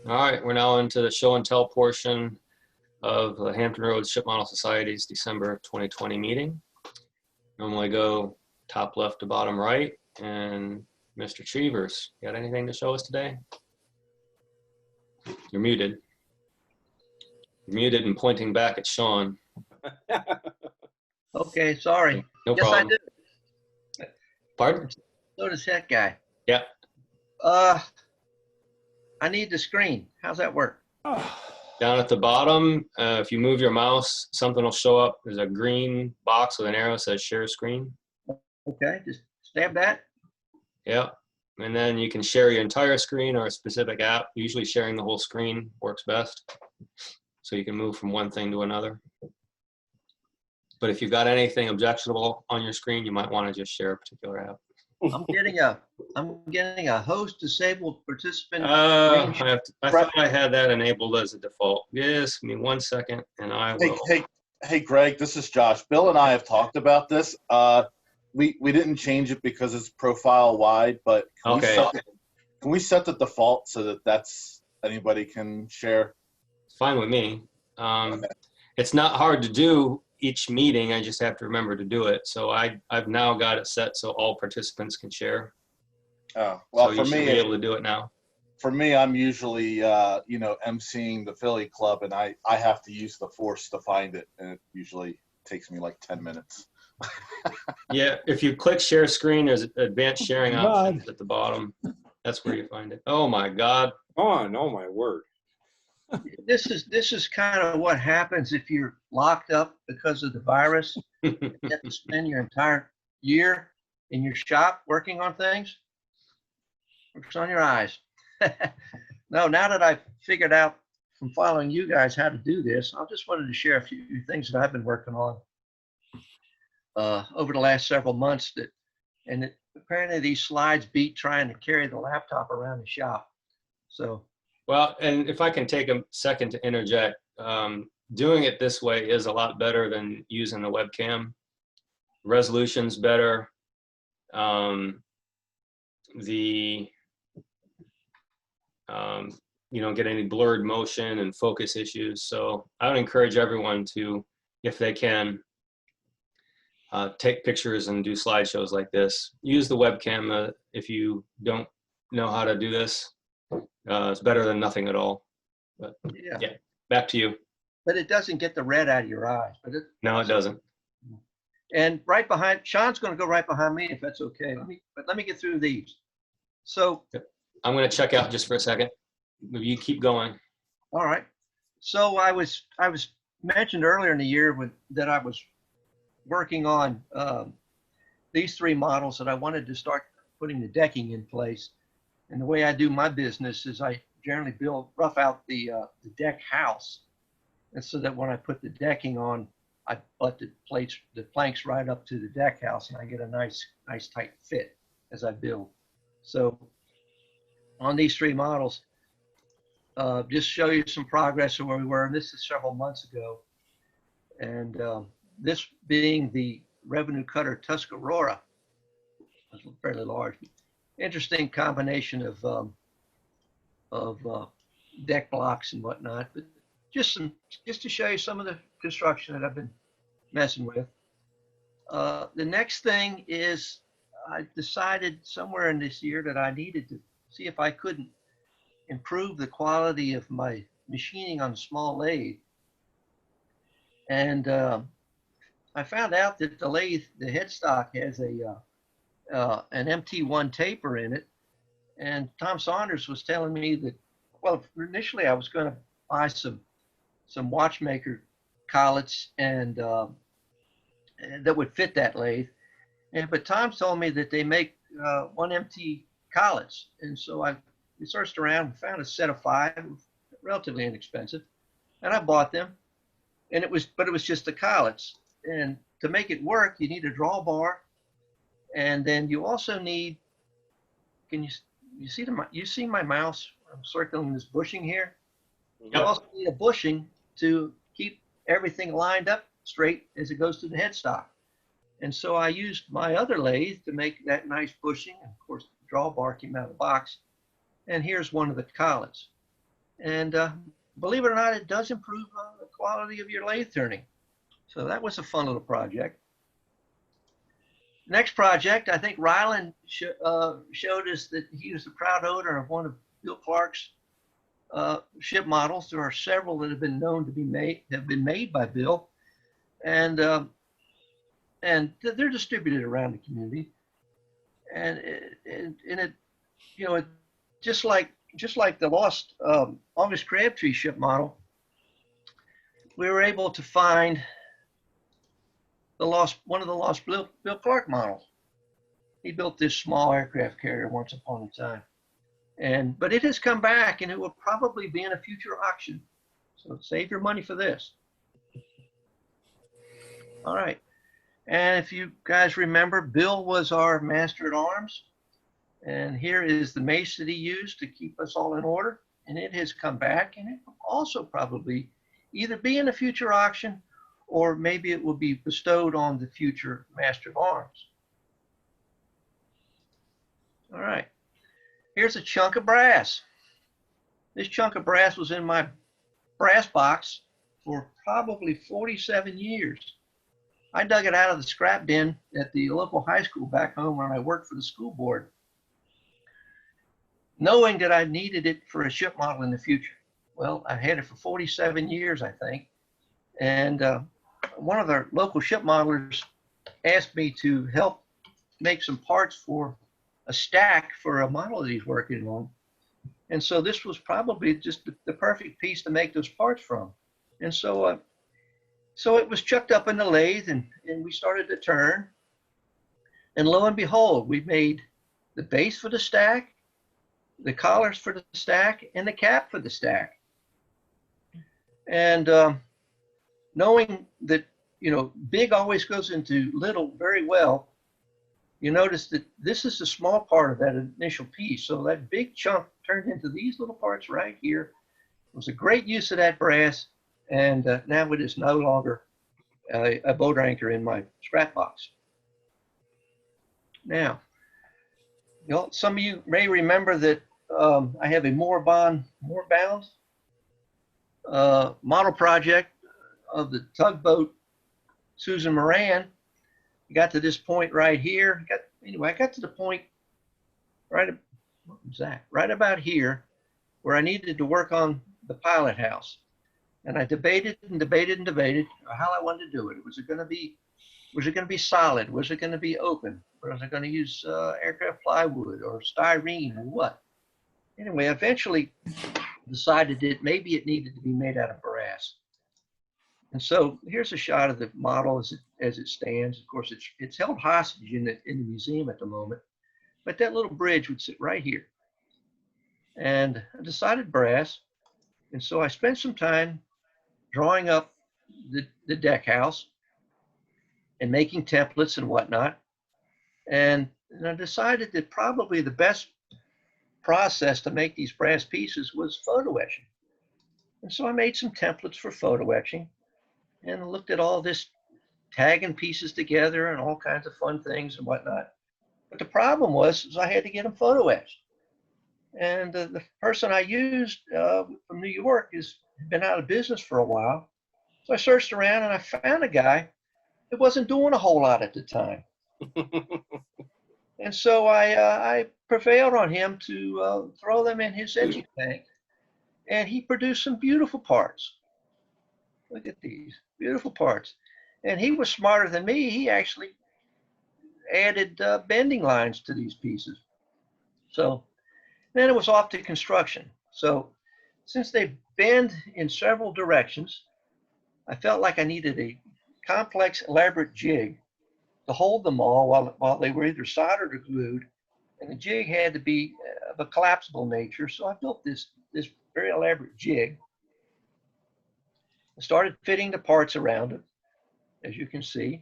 All right, we're now into the show and tell portion of the Hampton Roads Ship Model Society's December 2020 meeting. Normally go top left to bottom right. And Mr. Cheevers, got anything to show us today? You're muted. You're muted and pointing back at Sean. Okay, sorry. No yes, problem. I do. Pardon? So does that guy. Yeah. I need the screen. How's that work? Down at the bottom, if you move your mouse, something will show up. There's a green box with an arrow that says share screen. Okay, just stab that. Yeah. And then you can share your entire screen or a specific app. Usually sharing the whole screen works best. So you can move from one thing to another. But if you've got anything objectionable on your screen, you might want to just share a particular app. I'm getting a host disabled participant. I thought I had that enabled as a default. Yes, give me 1 second and I will. Hey, Greg, this is Josh. Bill and I have talked about this. We didn't change it because it's profile wide, but can we set the default so that that's anybody can share? It's fine with me. It's not hard to do each meeting. I just have to remember to do it. So I've now got it set so all participants can share. Oh, well, so for me, be able to do it now. For me, I'm usually emceeing the Philly Club, and I have to use the force to find it, and it usually takes me like 10 minutes. Yeah, if you click share screen, there's advanced sharing options at the bottom. That's where you find it. Oh my God. Oh no, my word. This is kind of what happens if you're locked up because of the virus. You have to spend your entire year in your shop working on things. Works on your eyes. No, now that I've figured out from following you guys how to do this, I just wanted to share a few things that I've been working on over the last several months. Apparently these slides beat trying to carry the laptop around the shop. So. Well, and if I can take a second to interject, doing it this way is a lot better than using the webcam. Resolution's better. You don't get any blurred motion and focus issues. So I would encourage everyone to, if they can, take pictures and do slideshows like this. Use the webcam if you don't know how to do this. It's better than nothing at all. But yeah, back to you. But it doesn't get the red out of your eyes. No, it doesn't. And right behind, Sean's going to go right behind me if that's okay. Let me get through these. So I'm going to check out just for a second. You keep going. All right. So I was mentioned earlier in the year that I was working on these three models that I wanted to start putting the decking in place. And the way I do my business is I generally rough out the deck house. And so that when I put the decking on, I butt the planks right up to the deck house and I get a nice tight fit as I build. So on these three models, just show you some progress of where we were. And this is several months ago. And this being the Revenue Cutter Tuscarora, it's fairly large. Interesting combination of deck blocks and whatnot, but just to show you some of the construction that I've been messing with. The next thing is I decided somewhere in this year that I needed to see if I couldn't improve the quality of my machining on a small lathe. And I found out that the lathe, the headstock has an MT1 taper in it. And Tom Saunders was telling me that, well, initially I was going to buy some watchmaker collets and that would fit that lathe. But Tom told me that they make 1MT collets. And so I researched around and found a set of 5, relatively inexpensive. And I bought them. And it was just the collets. And to make it work, you need a drawbar. And then you also need, you see my mouse? I'm circling this bushing here. Yep. You also need a bushing to keep everything lined up straight as it goes to the headstock. And so I used my other lathe to make that nice bushing. And of course, the drawbar came out of the box. And here's one of the collets. And believe it or not, it does improve the quality of your lathe turning. So that was a fun little project. Next project, I think Ryland showed us that he was the proud owner of one of Bill Clark's ship models. There are several that have been known to be made by Bill, and they're distributed around the community. And it, you know, just like the lost August Crabtree ship model, we were able to find one of the lost Bill Clark models. He built this small aircraft carrier once upon a time, but it has come back, and it will probably be in a future auction. So save your money for this. All right, and if you guys remember, Bill was our master at arms, and here is the mace that he used to keep us all in order, and it has come back, and it will also probably either be in a future auction, or maybe it will be bestowed on the future master of arms. All right, here's a chunk of brass. This chunk of brass was in my brass box for probably 47 years. I dug it out of the scrap bin at the local high school back home when I worked for the school board, knowing that I needed it for a ship model in the future. Well, I had it for 47 years, I think. And one of the local ship modelers asked me to help make some parts for a stack for a model that he's working on. And so this was probably just the perfect piece to make those parts from. And so it was chucked up in the lathe, and we started to turn. And lo and behold, we made the base for the stack, the collars for the stack, and the cap for the stack. And knowing that, you know, big always goes into little very well, you notice that this is a small part of that initial piece. So that big chunk turned into these little parts right here. It was a great use of that brass, and now it is no longer a boat anchor in my scrap box. Now, you know, some of you may remember that I have a moorbound model project of the tugboat Susan Moran. I got to this point right here. I got to the point right about here where I needed to work on the pilot house. And I debated how I wanted to do it. Was it going to be solid? Was it going to be open? Was I going to use aircraft plywood or styrene or what? Anyway, I eventually decided that maybe it needed to be made out of brass. And so here's a shot of the model as it stands. Of course, it's held hostage in the museum at the moment, but that little bridge would sit right here. And I decided brass, and so I spent some time drawing up the deck house and making templates and whatnot. And I decided that probably the best process to make these brass pieces was photo etching. And so I made some templates for photo etching and looked at all this tagging pieces together and all kinds of fun things and whatnot. But the problem was I had to get them photo etched. And the person I used from New York has been out of business for a while. So I searched around and I found a guy that wasn't doing a whole lot at the time. And so I prevailed on him to throw them in his etching tank, and he produced some beautiful parts. Look at these beautiful parts. And he was smarter than me. He actually added bending lines to these pieces. So then it was off to construction. So since they bend in several directions, I felt like I needed a complex, elaborate jig to hold them all while they were either soldered or glued. And the jig had to be of a collapsible nature. So I built this very elaborate jig. I started fitting the parts around it, as you can see,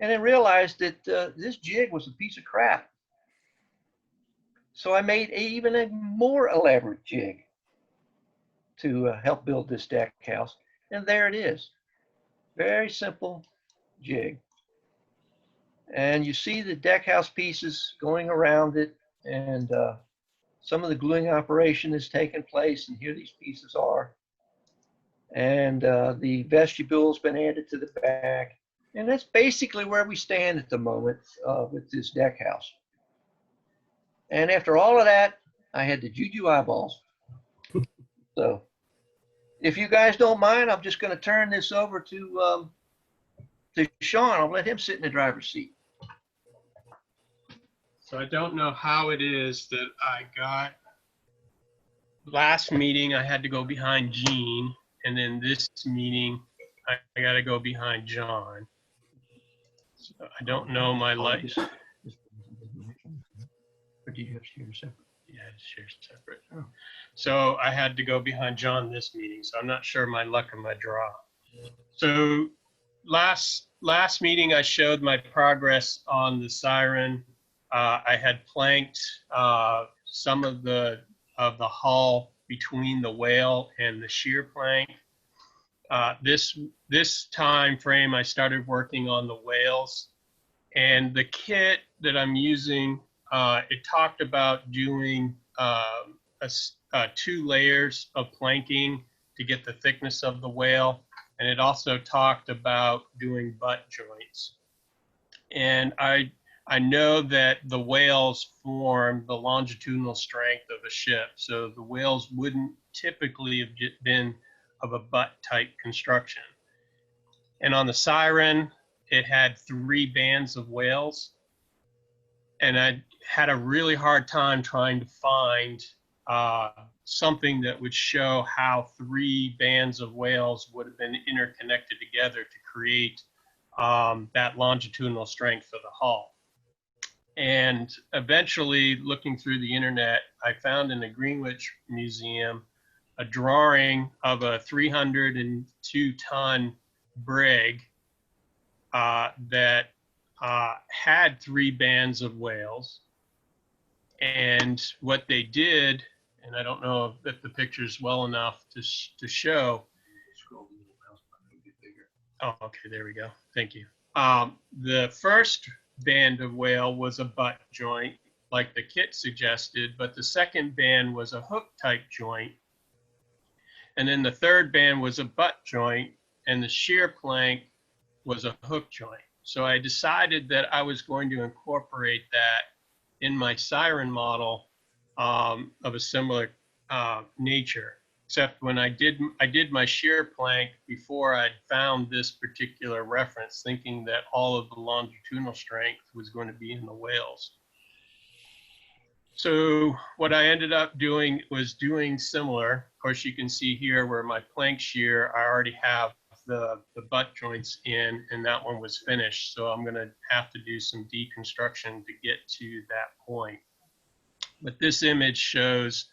and then realized that this jig was a piece of crap. So I made even a more elaborate jig to help build this deck house. And there it is. Very simple jig. And you see the deck house pieces going around it. And some of the gluing operation has taken place, and here these pieces are. And the vestibule's been added to the back. And that's basically where we stand at the moment with this deck house. And after all of that, I had the juju eyeballs. So if you guys don't mind, I'm just going to turn this over to Sean. I'll let him sit in the driver's seat. So I don't know how it is that I got, last meeting I had to go behind Gene, and then this meeting I got to go behind John. So I don't know my light. Or do you have to share separate? Yeah, share separate. Oh. So I had to go behind John this meeting, so I'm not sure my luck of my draw. So last meeting I showed my progress on the siren. I had planked some of the hull between the whale and the shear plank. This time frame I started working on the whales, and the kit that I'm using, it talked about doing 2 layers of planking to get the thickness of the whale, and it also talked about doing butt joints. And I know that the whales form the longitudinal strength of a ship, so the whales wouldn't typically have been of a butt type construction. And on the siren, it had 3 bands of whales, and I had a really hard time trying to find something that would show how 3 bands of whales would have been interconnected together to create that longitudinal strength for the hull. And eventually, looking through the internet, I found in the Greenwich Museum a drawing of a 302-ton brig that had 3 bands of whales. And what they did, and I don't know if the picture's well enough to show. Oh, okay, there we go. Thank you. The first band of whale was a butt joint, like the kit suggested, but the second band was a hook type joint. And then the third band was a butt joint, and the shear plank was a hook joint. So I decided that I was going to incorporate that in my siren model of a similar nature. Except when I did my shear plank before I'd found this particular reference, thinking that all of the longitudinal strength was going to be in the whales. So what I ended up doing was doing similar. Of course, you can see here where my plank shear, I already have the butt joints in, and that one was finished. So I'm going to have to do some deconstruction to get to that point. But this image shows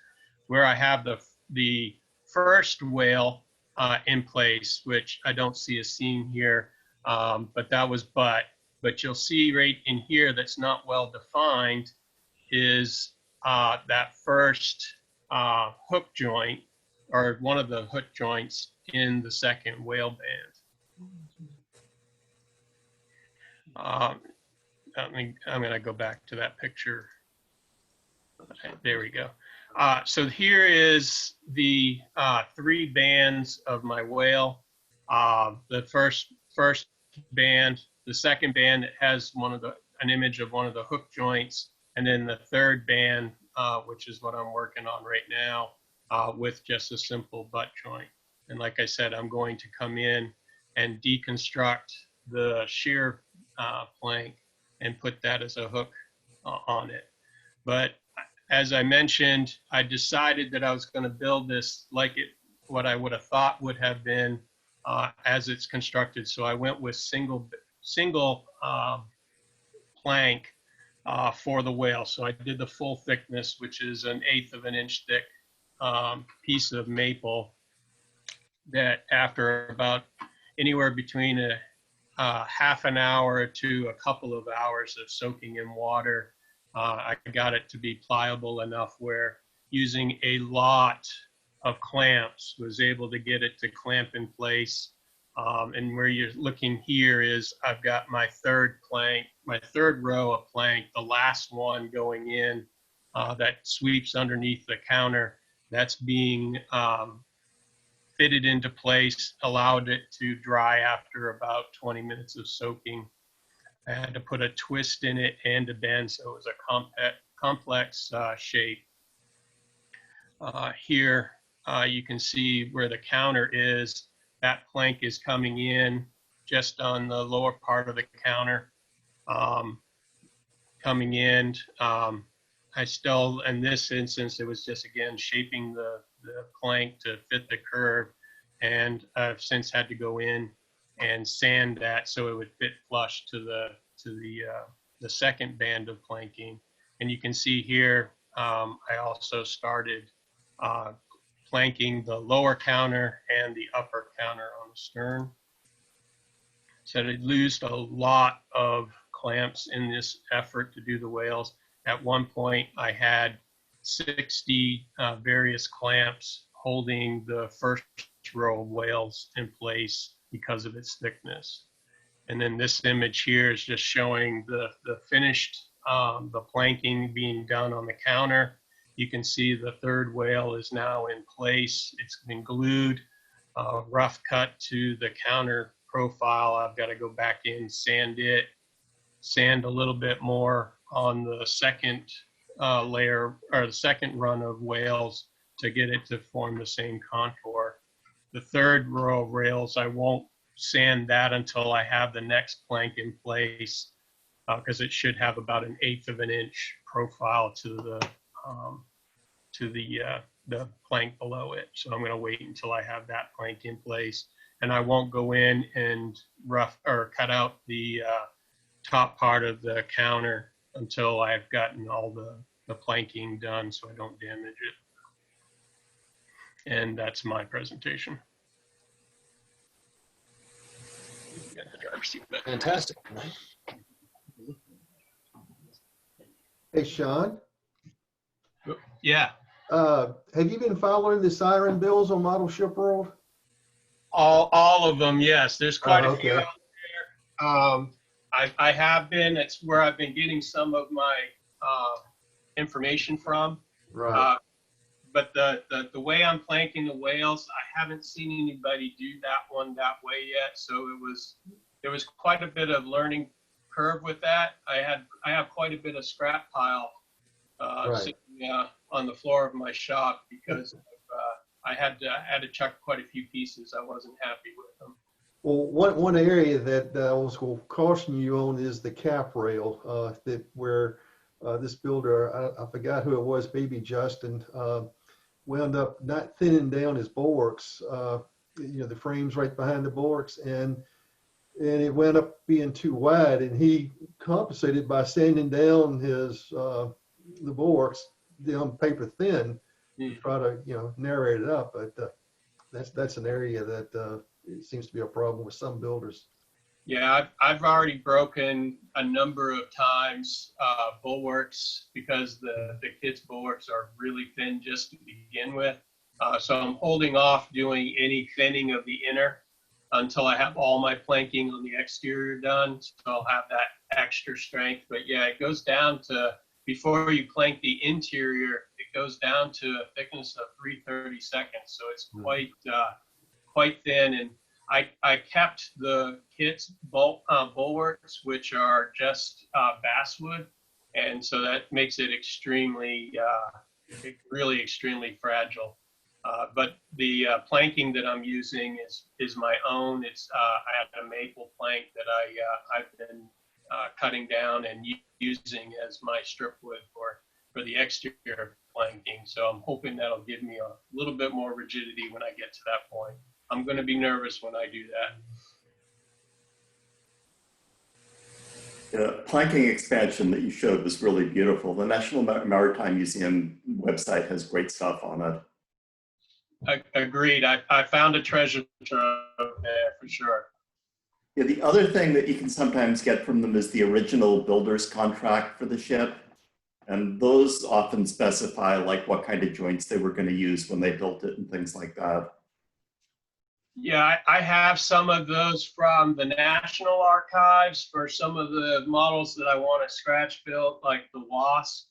where I have the first whale in place, which I don't see a seam here, but that was butt. But you'll see right in here that's not well defined is that first hook joint, or one of the hook joints in the second whale band. I'm going to go back to that picture. There we go. So here is the 3 bands of my whale. The first band, the second band has an image of one of the hook joints, and then the third band, which is what I'm working on right now, with just a simple butt joint. And like I said, I'm going to come in and deconstruct the shear plank and put that as a hook on it. But as I mentioned, I decided that I was going to build this like what I would have thought would have been as it's constructed. So I went with single plank for the whale. So I did the full thickness, which is 1/8 of an inch thick piece of maple that after about anywhere between a half an hour to a couple of hours of soaking in water, I got it to be pliable enough where using a lot of clamps was able to get it to clamp in place. And where you're looking here is I've got my third plank, my third row of plank, the last one going in that sweeps underneath the counter. That's being fitted into place, allowed it to dry after about 20 minutes of soaking. I had to put a twist in it and a bend, so it was a complex shape. Here you can see where the counter is. That plank is coming in just on the lower part of the counter. Coming in, I still, in this instance, it was just, again, shaping the plank to fit the curve. And I've since had to go in and sand that so it would fit flush to the second band of planking. And you can see here, I also started planking the lower counter and the upper counter on the stern. So I used a lot of clamps in this effort to do the whales. At one point, I had 60 various clamps holding the first row of whales in place because of its thickness. And then this image here is just showing the finished, the planking being done on the counter. You can see the third whale is now in place. It's been glued, rough cut to the counter profile. I've got to go back in, sand it, sand a little bit more on the second layer, or the second run of whales, to get it to form the same contour. The third row of rails, I won't sand that until I have the next plank in place, because it should have about 1/8 of an inch profile to the plank below it. So I'm going to wait until I have that plank in place, and I won't go in and rough or cut out the top part of the counter until I've gotten all the planking done, so I don't damage it. And that's my presentation. Fantastic. Hey, Sean, Yeah, have you been following the siren bills on Model Ship World? all of them, yes. There's quite a few Okay. out there. I have been. It's where I've been getting some of my information from. Right. But the way I'm planking the whales, I haven't seen anybody do that one that way yet. So there was quite a bit of learning curve with that. I have quite a bit of scrap pile Right. sitting on the floor of my shop because I had to chuck quite a few pieces. I wasn't happy with them. Well, one area that I was going to caution you on is the cap rail, where this builder, I forgot who it was, maybe Justin, wound up not thinning down his bulwarks, the frames right behind the bulwarks, and it wound up being too wide, and he compensated by sanding down his the bulwarks down paper thin to try to narrate it up. But that's an area that it seems to be a problem with some builders. Yeah, I've already broken a number of times bulwarks because the kids' bulwarks are really thin just to begin with. So I'm holding off doing any thinning of the inner until I have all my planking on the exterior done. So I'll have that extra strength. But yeah, it goes down to, before you plank the interior, it goes down to a thickness of 3/32. So it's quite thin. And I kept the kit's bulwarks, which are just basswood, and so that makes it really extremely fragile. But the planking that I'm using is my own. It's I have a maple plank that I've been cutting down and using as my strip wood for the exterior planking. So I'm hoping that'll give me a little bit more rigidity when I get to that point. I'm going to be nervous when I do that. The planking expansion that you showed was really beautiful. The National Maritime Museum website has great stuff on it. Agreed. I found a treasure trove there for sure. Yeah, the other thing that you can sometimes get from them is the original builder's contract for the ship. And those often specify like what kind of joints they were going to use when they built it and things like that. Yeah, I have some of those from the National Archives for some of the models that I want to scratch built, like the Wasp.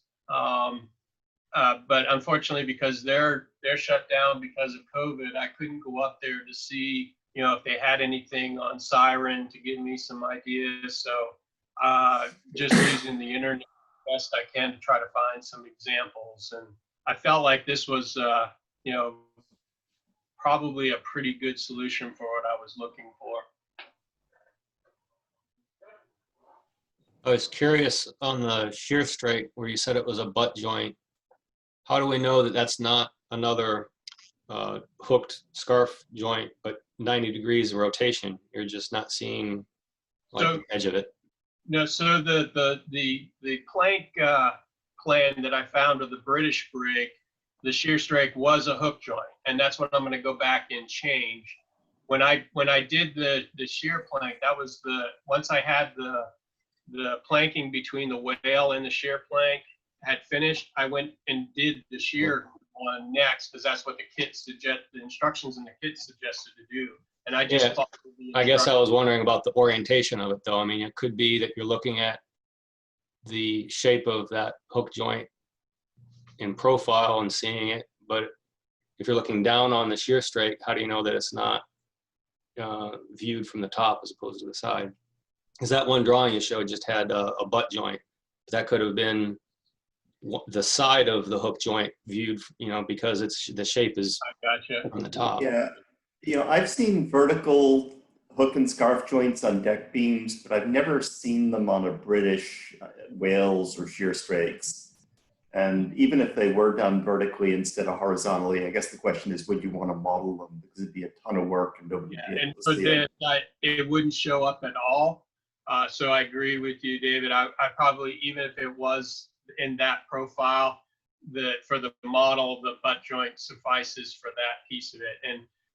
but unfortunately, because they're shut down because of COVID, I couldn't go up there to see, you know, if they had anything on Siren to give me some ideas. So just using the internet best I can to try to find some examples. And I felt like this was, you know, probably a pretty good solution for what I was looking for. I was curious on the shear straight where you said it was a butt joint. How do we know that that's not another hooked scarf joint, but 90 degrees of rotation? You're just not seeing like the edge of it. No, so the plank plan that I found of the British brig, the shear strake was a hook joint, and that's what I'm going to go back and change. When I did the shear plank, that was once I had the planking between the whale and the shear plank had finished, I went and did the shear one next, because that's what the instructions in the kit suggested to do. And I just followed the I guess I was wondering about the orientation of it, though. I mean, it could be that you're looking at the shape of that hook joint in profile and seeing it, but if you're looking down on the shear strake, how do you know that it's not viewed from the top as opposed to the side? Because that one drawing you showed just had a butt joint. That could have been the side of the hook joint viewed, you know, because the shape is on the top. Yeah, you know, I've seen vertical hook and scarf joints on deck beams, but I've never seen them on a British whales or shear strakes. And even if they were done vertically instead of horizontally, I guess the question is, would you want to model them? Because it'd be a ton of work and nobody would be able to see it. It wouldn't show up at all. So I agree with you, David. I probably, even if it was in that profile, for the model, the butt joint suffices for that piece of it.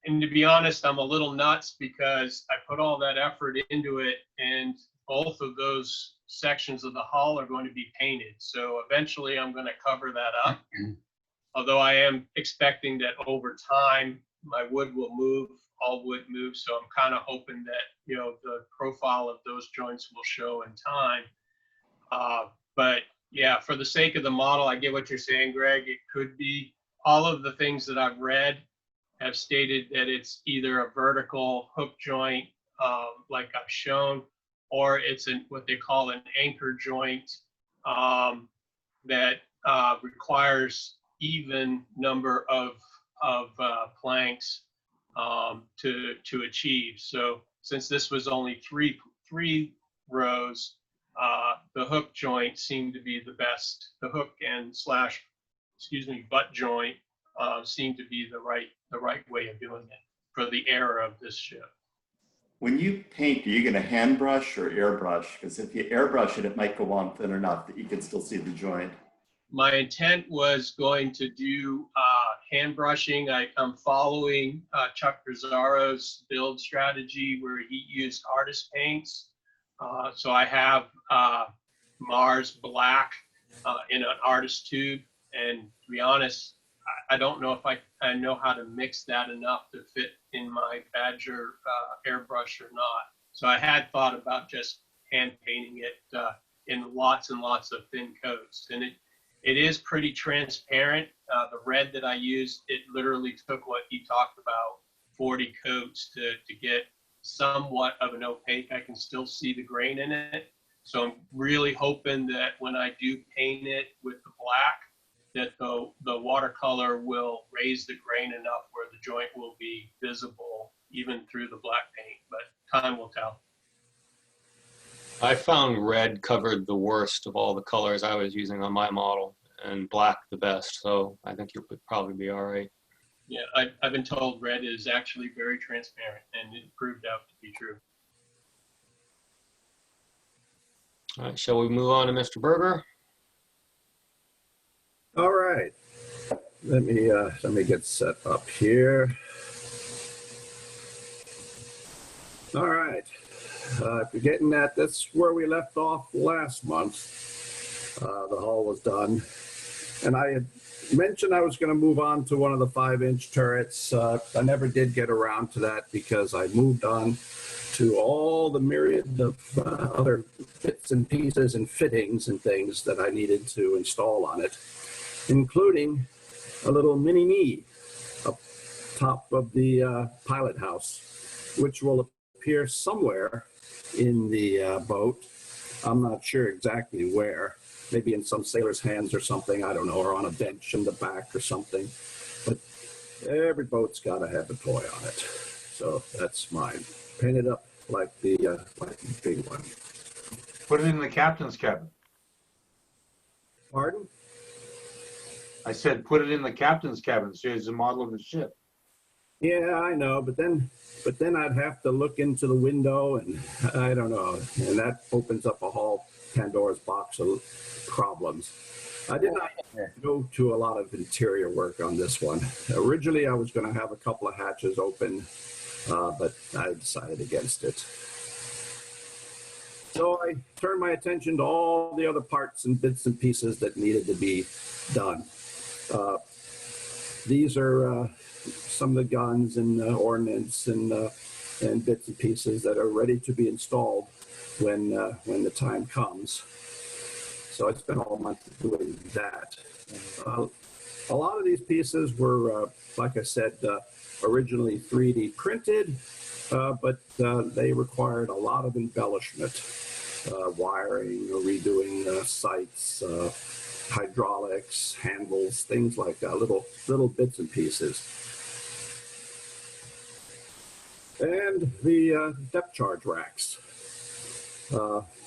And to be honest, I'm a little nuts because I put all that effort into it, and both of those sections of the hull are going to be painted. So eventually I'm going to cover that up. Although I am expecting that over time, my wood will move, all wood moves. So I'm kind of hoping that, you know, the profile of those joints will show in time. But yeah, for the sake of the model, I get what you're saying, Greg. It could be. All of the things that I've read have stated that it's either a vertical hook joint, like I've shown, or it's what they call an anchor joint that requires even number of planks to achieve. So since this was only three rows, the hook joint seemed to be the best. The hook and butt joint seemed to be the right way of doing it for the era of this ship. When you paint, are you going to hand brush or airbrush? Because if you airbrush it, it might go on thin enough that you can still see the joint. My intent was going to do hand brushing. I'm following Chuck Pizarro's build strategy where he used artist paints. So I have Mars Black in an artist tube. And to be honest, I don't know if I know how to mix that enough to fit in my Badger airbrush or not. So I had thought about just hand painting it in lots and lots of thin coats. And it is pretty transparent. The red that I used, it literally took what he talked about, 40 coats to get somewhat of an opaque. I can still see the grain in it. So I'm really hoping that when I do paint it with the black, that the watercolor will raise the grain enough where the joint will be visible even through the black paint, but time will tell. I found red covered the worst of all the colors I was using on my model, and black the best, so I think you'll probably be all right. Yeah, I've been told red is actually very transparent, and it proved out to be true. All right, shall we move on to Mr. Berger? All right, let me get set up here. All right, if you're getting that, that's where we left off last month. The hull was done, and I had mentioned I was going to move on to one of the 5-inch turrets. I never did get around to that because I moved on to all the myriad of other bits and pieces and fittings and things that I needed to install on it. including a little mini me up top of the pilot house, which will appear somewhere in the boat. I'm not sure exactly where, maybe in some sailor's hands or something, I don't know, or on a bench in the back or something. But every boat's got to have a toy on it. So that's mine. Painted up like the big one. Put it in the captain's cabin. Pardon? I said put it in the captain's cabin so it's a model of the ship. Yeah, I know, but then I'd have to look into the window, and I don't know, and that opens up a whole Pandora's box of problems. I did not go to a lot of interior work on this one. Originally, I was going to have a couple of hatches open, but I decided against it. So I turned my attention to all the other parts and bits and pieces that needed to be done. These are some of the guns and ordnance and bits and pieces that are ready to be installed when the time comes. So I spent all month doing that. A lot of these pieces were, like I said, originally 3D printed, but they required a lot of embellishment, wiring, redoing sights, hydraulics, handles, things like that, little bits and pieces. And the depth charge racks,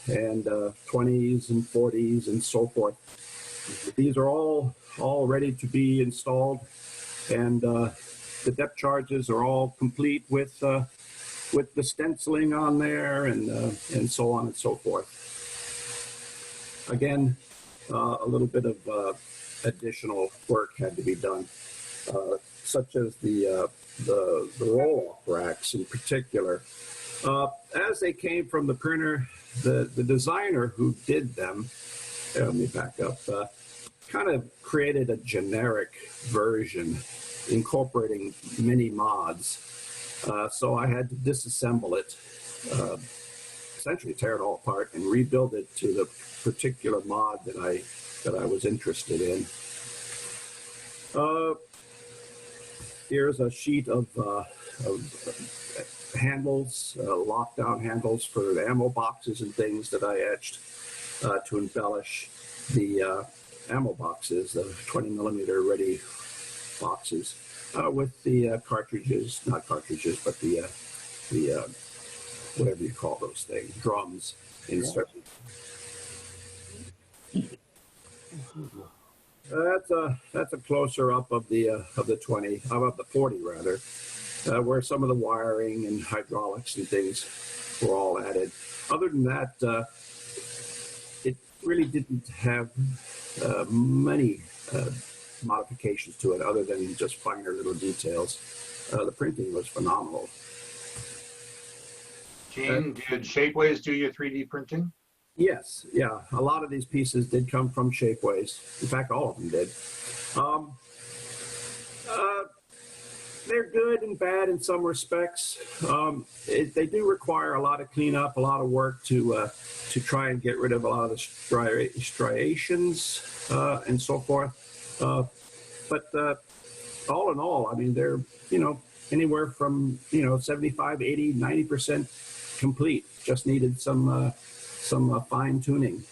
and 20s and 40s and so forth. These are all ready to be installed, and the depth charges are all complete with the stenciling on there and so on and so forth. Again, a little bit of additional work had to be done, such as the roll-off racks in particular. As they came from the printer, the designer who did them, let me back up, kind of created a generic version incorporating many mods. So I had to disassemble it, essentially tear it all apart and rebuild it to the particular mod that I was interested in. Here's a sheet of handles, lockdown handles for the ammo boxes and things that I etched to embellish the ammo boxes, the 20 millimeter ready boxes, with the cartridges, not cartridges, but the whatever you call those things, drums inserted. That's a closer up of the 20, of the 40 rather, where some of the wiring and hydraulics and things were all added. Other than that, it really didn't have many modifications to it, other than just finer little details. The printing was phenomenal. Gene, did Shapeways do your 3D printing? Yes, yeah. A lot of these pieces did come from Shapeways. In fact, all of them did. They're good and bad in some respects. They do require a lot of cleanup, a lot of work to try and get rid of a lot of the striations and so forth. But all in all, I mean, they're, anywhere from, 75, 80, 90% complete. Just needed some fine tuning.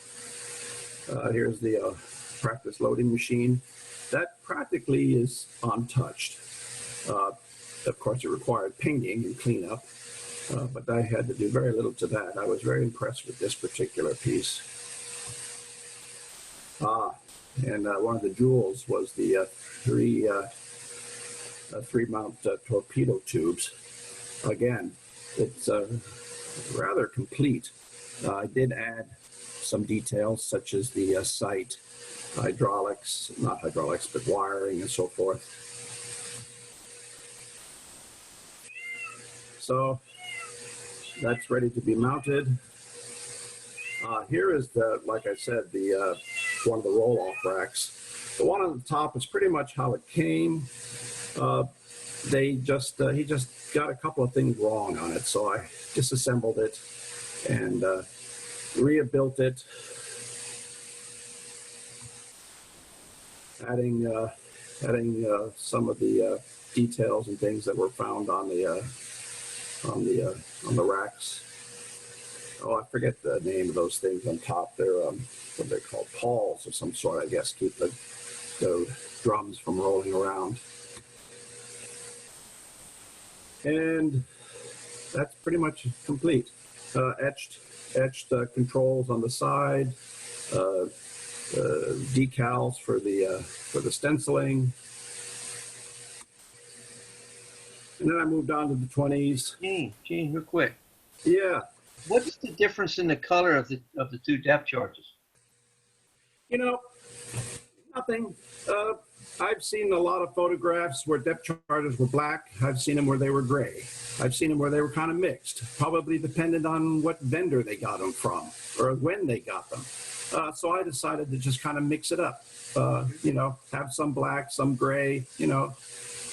Here's the practice loading machine. That practically is untouched. Of course, it required painting and cleanup, but I had to do very little to that. I was very impressed with this particular piece. And one of the jewels was the three mount torpedo tubes. Again, it's rather complete. I did add some details such as the sight, hydraulics, not hydraulics, but wiring and so forth. So that's ready to be mounted. Here is like I said, one of the roll-off racks. The one on the top is pretty much how it came. He just got a couple of things wrong on it, so I disassembled it and rebuilt it. adding some of the details and things that were found on the racks. Oh, I forget the name of those things on top. They're what are they called? Pawls of some sort, I guess, keep the drums from rolling around. And that's pretty much complete. Etched controls on the side, decals for the stenciling. And then I moved on to the 20s. Gene, real quick. Yeah. What's the difference in the color of the two depth charges? You know, nothing. I've seen a lot of photographs where depth charges were black. I've seen them where they were gray. I've seen them where they were kind of mixed, probably depended on what vendor they got them from or when they got them. So I decided to just kind of mix it up, you know, have some black, some gray, you know.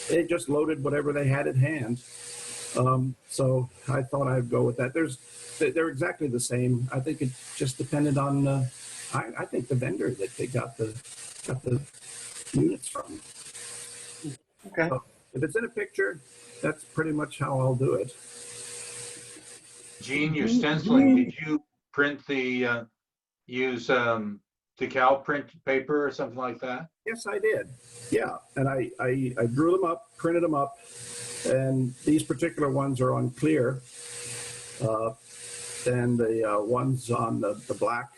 They just loaded whatever they had at hand. So I thought I'd go with that. They're exactly the same. I think it just depended on, I think the vendor that they got the units from. Okay. If it's in a picture, that's pretty much how I'll do it. Gene, your stenciling, did you print the, use decal print paper or something like that? Yes, I did. Yeah, and I drew them up, printed them up, and these particular ones are on clear. And the ones on the black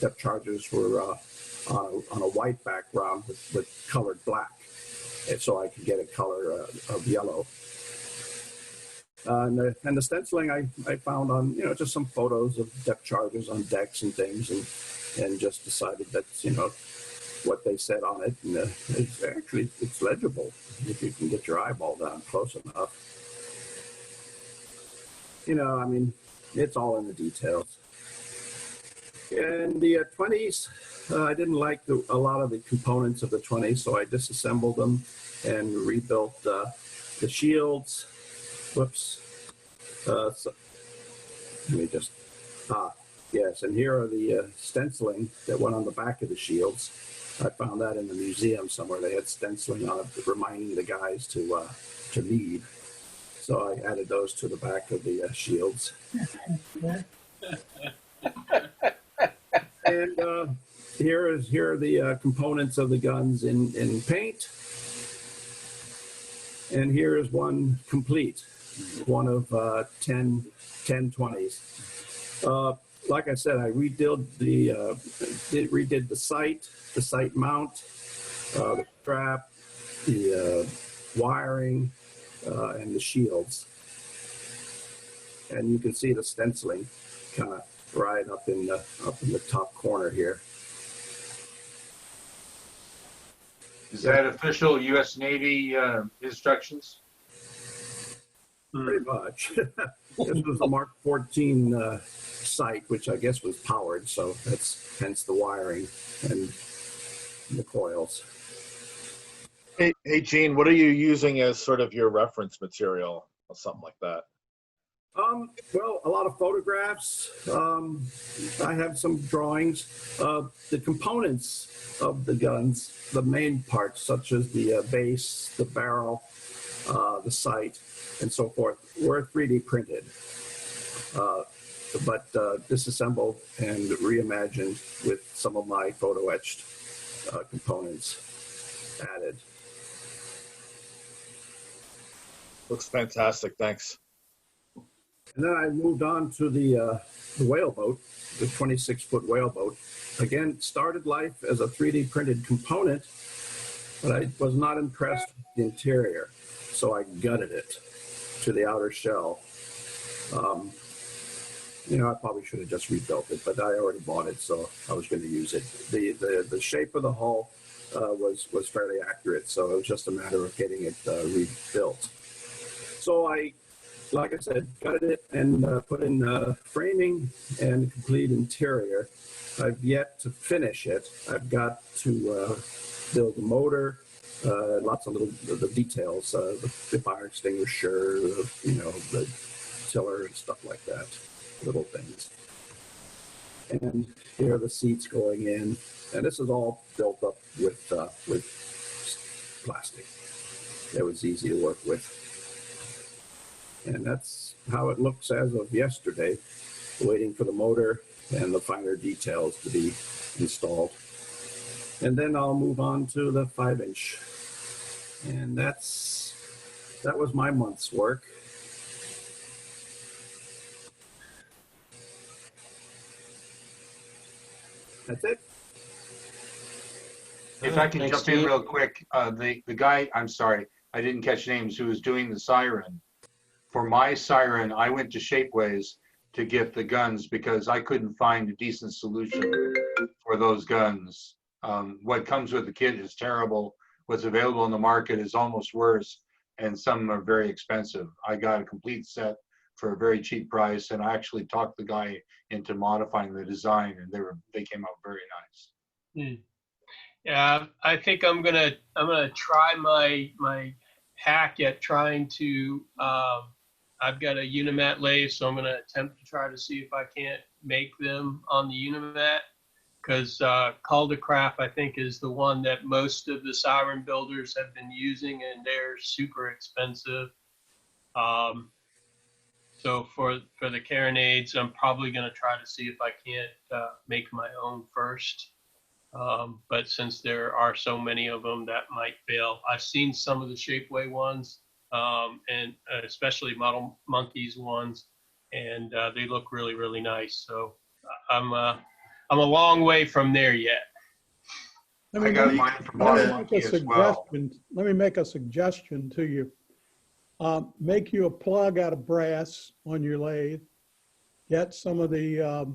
depth charges were on a white background with colored black, and so I could get a color of yellow. And the stenciling I found on, you know, just some photos of depth charges on decks and things, and just decided that's, you know, what they said on it. And it's legible if you can get your eyeball down close enough. You know, I mean, it's all in the details. And the 20s, I didn't like a lot of the components of the 20s, so I disassembled them and rebuilt the shields. Whoops. So, let me just, yes, and here are the stenciling that went on the back of the shields. I found that in the museum somewhere. They had stenciling on it reminding the guys to lead. So I added those to the back of the shields. And here are the components of the guns in paint. And here is one complete, one of 10 20s. Like I said, I redid the sight mount, the strap, the wiring, and the shields. And you can see the stenciling kind of right up in the top corner here. Is that official U.S. Navy instructions? Pretty much. This was a Mark 14 sight, which I guess was powered, so that's hence the wiring and the coils. Hey, Gene, what are you using as sort of your reference material or something like that? Well, a lot of photographs. I have some drawings. The components of the guns, the main parts, such as the base, the barrel, the sight, and so forth, were 3D printed, but disassembled and reimagined with some of my photo etched components added. Looks fantastic. Thanks. And then I moved on to the whaleboat, the 26-foot whaleboat. Again, started life as a 3D printed component, but I was not impressed with the interior, so I gutted it to the outer shell. You know, I probably should have just rebuilt it, but I already bought it, so I was going to use it. The shape of the hull was fairly accurate, so it was just a matter of getting it rebuilt. So like I said, gutted it and put in framing and complete interior. I've yet to finish it. I've got to build the motor, lots of the details, the fire extinguisher, you know, the tiller and stuff like that, little things. And here are the seats going in. And this is all built up with plastic. That was easy to work with. And that's how it looks as of yesterday, waiting for the motor and the finer details to be installed. And then I'll move on to the 5-inch. And that was my month's work. That's it. If I can Thanks, jump in Gene. real quick, the guy, I'm sorry, I didn't catch names, who was doing the siren. For my siren, I went to Shapeways to get the guns because I couldn't find a decent solution for those guns. What comes with the kit is terrible. What's available in the market is almost worse, and some are very expensive. I got a complete set for a very cheap price, and I actually talked the guy into modifying the design, and they came out very nice. Yeah, I think I'm gonna try my hack at trying to. I've got a Unimat lathe, so I'm gonna attempt to try to see if I can't make them on the Unimat, because Caldercraft I think is the one that most of the siren builders have been using, and they're super expensive. So for the carronades, I'm probably gonna try to see if I can't make my own first. But since there are so many of them, that might fail. I've seen some of the Shapeway ones, and especially Model Monkeys ones, and they look really, really nice. So I'm a long way from there yet. I got mine from Model Monkey as well. Let me make a suggestion to you. Make you a plug out of brass on your lathe. Get some of the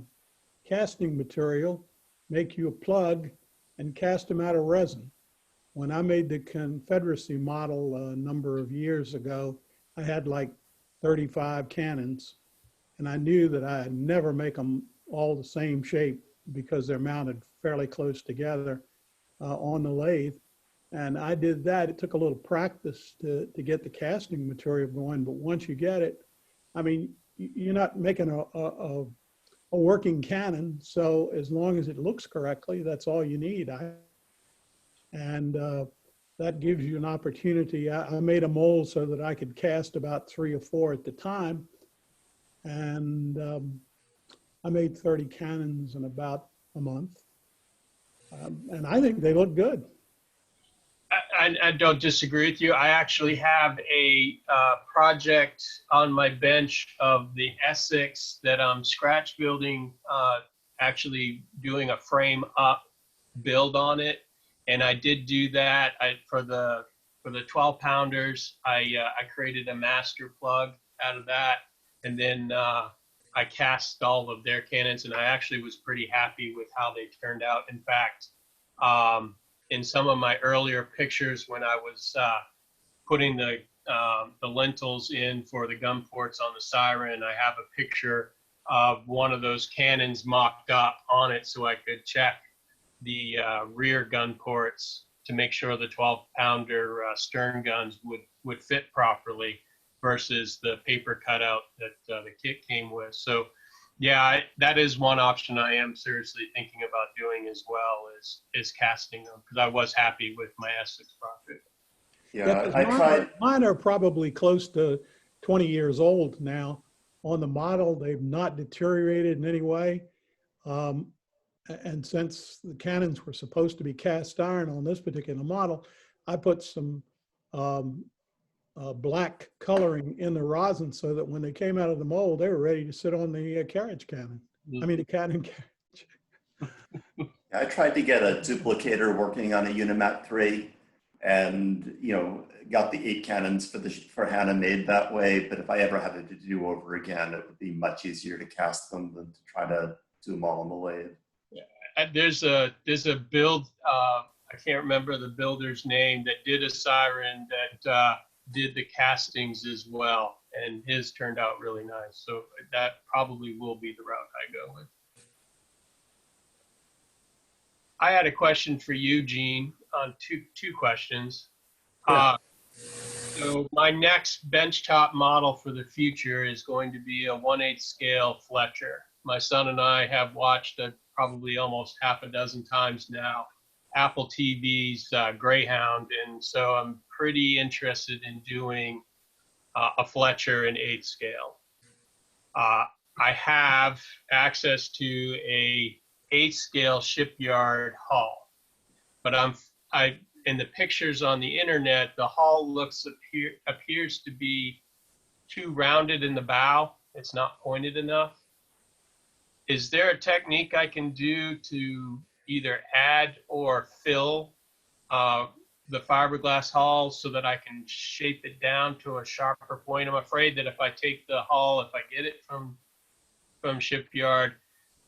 casting material. Make you a plug and cast them out of resin. When I made the Confederacy model a number of years ago, I had like 35 cannons, and I knew that I'd never make them all the same shape because they're mounted fairly close together on the lathe. And I did that. It took a little practice to get the casting material going, but once you get it, I mean, you're not making a working cannon, so as long as it looks correctly, that's all you need. That gives you an opportunity. I made a mold so that I could cast about 3 or 4 at the time, and I made 30 cannons in about a month, and I think they look good. I don't disagree with you. I actually have a project on my bench of the Essex that I'm scratch building, actually doing a frame up build on it. And I did do that for the 12 pounders. I created a master plug out of that. And then I cast all of their cannons, and I actually was pretty happy with how they turned out. In fact, in some of my earlier pictures when I was putting the lintels in for the gun ports on the siren, I have a picture of one of those cannons mocked up on it so I could check the rear gun ports to make sure the 12-pounder stern guns would fit properly versus the paper cutout that the kit came with. So yeah, that is one option I am seriously thinking about doing as well, is casting them, because I was happy with my Essex project. Yeah, I tried. Mine are probably close to 20 years old now. On the model, they've not deteriorated in any way. And since the cannons were supposed to be cast iron on this particular model, I put some black coloring in the rosin so that when they came out of the mold, they were ready to sit on the carriage cannon. I mean, the cannon carriage. I tried to get a duplicator working on a Unimat 3, and got the 8 cannons for Hannah made that way. But if I ever had to do over again, it would be much easier to cast them than to try to do them all on the lathe. Yeah, there's a build. I can't remember the builder's name that did a siren that did the castings as well, and his turned out really nice. So that probably will be the route I go with. I had a question for you, Gene, on two questions. Yeah. So my next benchtop model for the future is going to be a 1/8 scale Fletcher. my son and I have watched probably almost half a dozen times now, Apple TV's Greyhound, and so I'm pretty interested in doing a Fletcher in 8 scale. I have access to a 8 scale shipyard hull, but in the pictures on the internet, the hull appears to be too rounded in the bow. It's not pointed enough. Is there a technique I can do to either add or fill the fiberglass hull so that I can shape it down to a sharper point? I'm afraid that if I take the hull, if I get it from shipyard,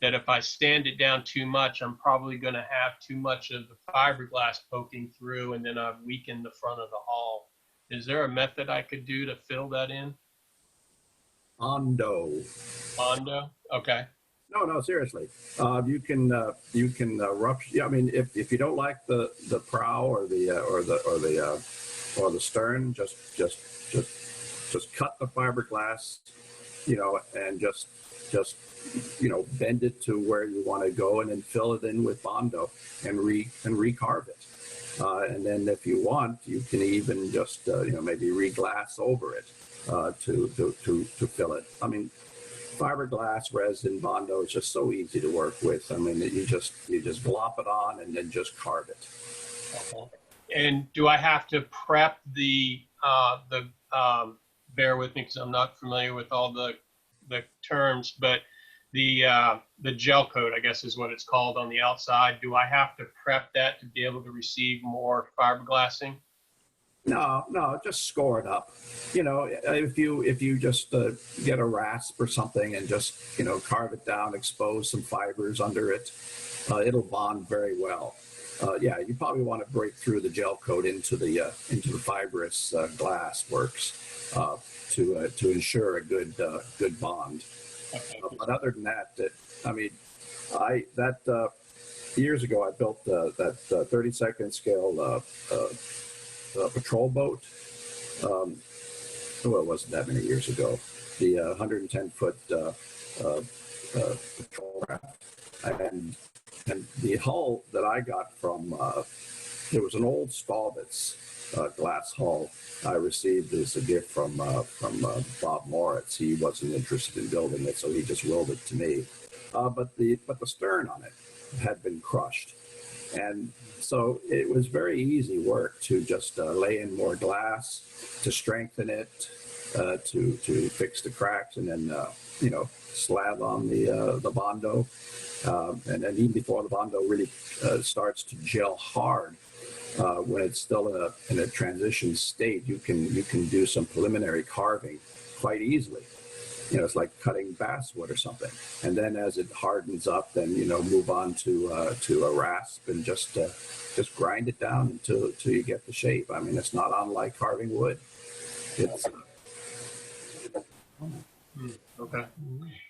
that if I stand it down too much, I'm probably going to have too much of the fiberglass poking through, and then I've weakened the front of the hull. Is there a method I could do to fill that in? Bondo. Okay. No, seriously. You can rough. Yeah, I mean, if you don't like the prow or the stern, just cut the fiberglass, and just bend it to where you want to go, and then fill it in with Bondo and recarve it. And then if you want, you can even just maybe re-glass over it to fill it. I mean, fiberglass, resin, Bondo is just so easy to work with. I mean, you just glop it on and then just carve it. Okay. And do I have to prep bear with me because I'm not familiar with all the terms, but the gel coat, I guess is what it's called on the outside. Do I have to prep that to be able to receive more fiberglassing? No, just score it up. If you just get a rasp or something and just carve it down, expose some fibers under it, it'll bond very well. You probably want to break through the gel coat into the fibrous glass works to ensure a good bond. Okay. But other than that, years ago I built that 32nd scale patrol boat. It wasn't that many years ago. The 110-foot patrol craft, and the hull that I got from it was an old Staubitz glass hull I received as a gift from Bob Moritz. He wasn't interested in building it, so he just willed it to me. But the stern on it had been crushed, and so it was very easy work to just lay in more glass, to strengthen it, to fix the cracks, and then slab on the Bondo, and then even before the Bondo really starts to gel hard. When it's still in a transition state, you can do some preliminary carving quite easily. It's like cutting basswood or something. And then as it hardens up, then move on to a rasp and just grind it down until you get the shape. I mean, it's not unlike carving wood. It's okay.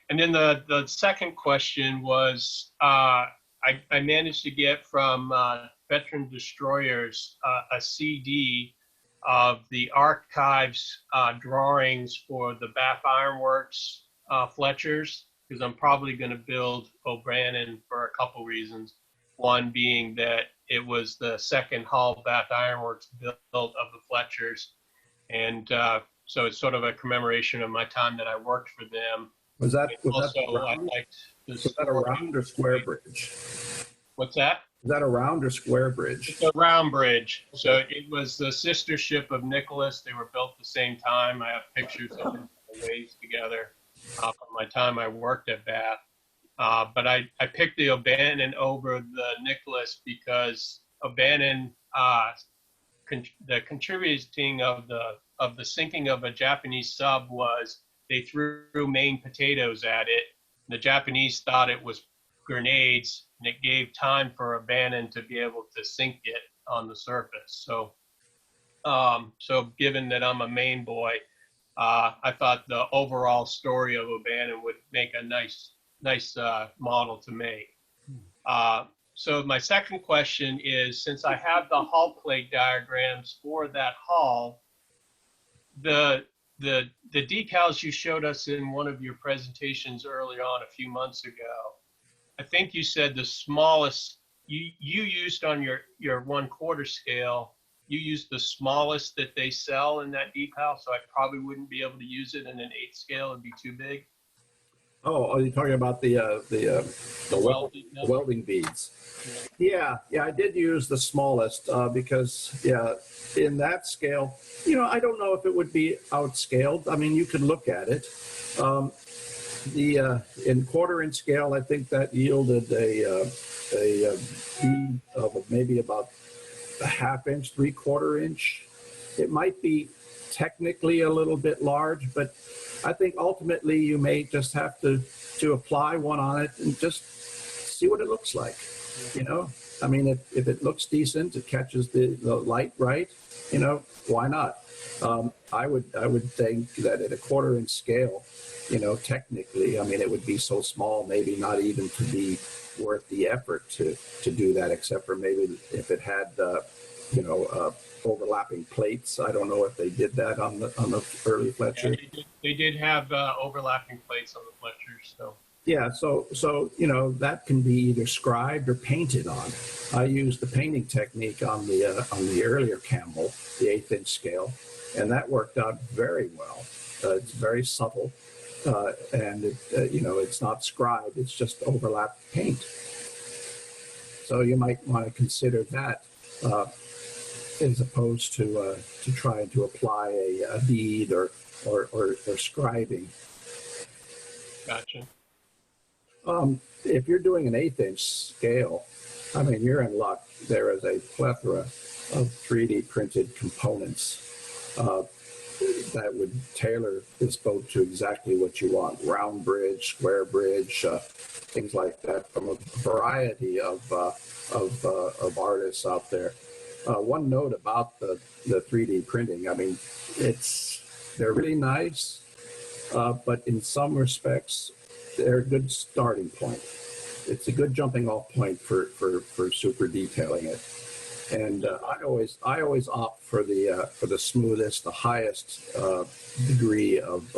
And then the second question was, I managed to get from Veteran Destroyers a CD of the archives drawings for the Bath Ironworks Fletchers, because I'm probably going to build O'Bannon for a couple reasons. One being that it was the second hull Bath Ironworks built of the Fletchers, and so it's sort of a commemoration of my time that I worked for them. Was that a round or square bridge? What's that? Is that a round or square bridge? It's a round bridge. So it was the sister ship of Nicholas. They were built at the same time. I have pictures of them ways together from my time I worked at Bath. But I picked the O'Bannon over the Nicholas because O'Bannon, the contributing of the sinking of a Japanese sub was they threw Maine potatoes at it. The Japanese thought it was grenades, and it gave time for O'Bannon to be able to sink it on the surface. So given that I'm a Maine boy, I thought the overall story of O'Bannon would make a nice model to make. So my second question is, since I have the hull plate diagrams for that hull, the the decals you showed us in one of your presentations early on a few months ago, I think you said the smallest you used on your 1/4 scale, you used the smallest that they sell in that decal, so I probably wouldn't be able to use it in an 1/8 scale. It'd be too big. Oh, are you talking about the welding beads? Yeah, I did use the smallest because, in that scale, I don't know if it would be outscaled. I mean, you could look at it. In 1/4" scale, I think that yielded a bead of maybe about a 1/2 inch, 3/4 inch. It might be technically a little bit large, but I think ultimately you may just have to apply one on it and just see what it looks like. I mean, if it looks decent, it catches the light right, why not? I would think that at a 1/4 inch scale, technically, I mean, it would be so small, maybe not even to be worth the effort to do that, except for maybe if it had, overlapping plates. I don't know if they did that on the early Fletcher. Yeah, they did have overlapping plates on the Fletchers, so. Yeah, so that can be either scribed or painted on. I used the painting technique on the earlier Campbell, the 1/8 inch scale, and that worked out very well. It's very subtle, and it's not scribed; it's just overlapped paint. So you might want to consider that as opposed to trying to apply a bead or scribing. Gotcha. If you're doing an 1/8 inch scale, I mean, you're in luck. There is a plethora of 3D printed components that would tailor this boat to exactly what you want. Round bridge, square bridge, things like that from a variety of artists out there. One note about the 3D printing, I mean, they're really nice, but in some respects, they're a good starting point. It's a good jumping off point for super detailing it. And I always opt for the smoothest, the highest degree of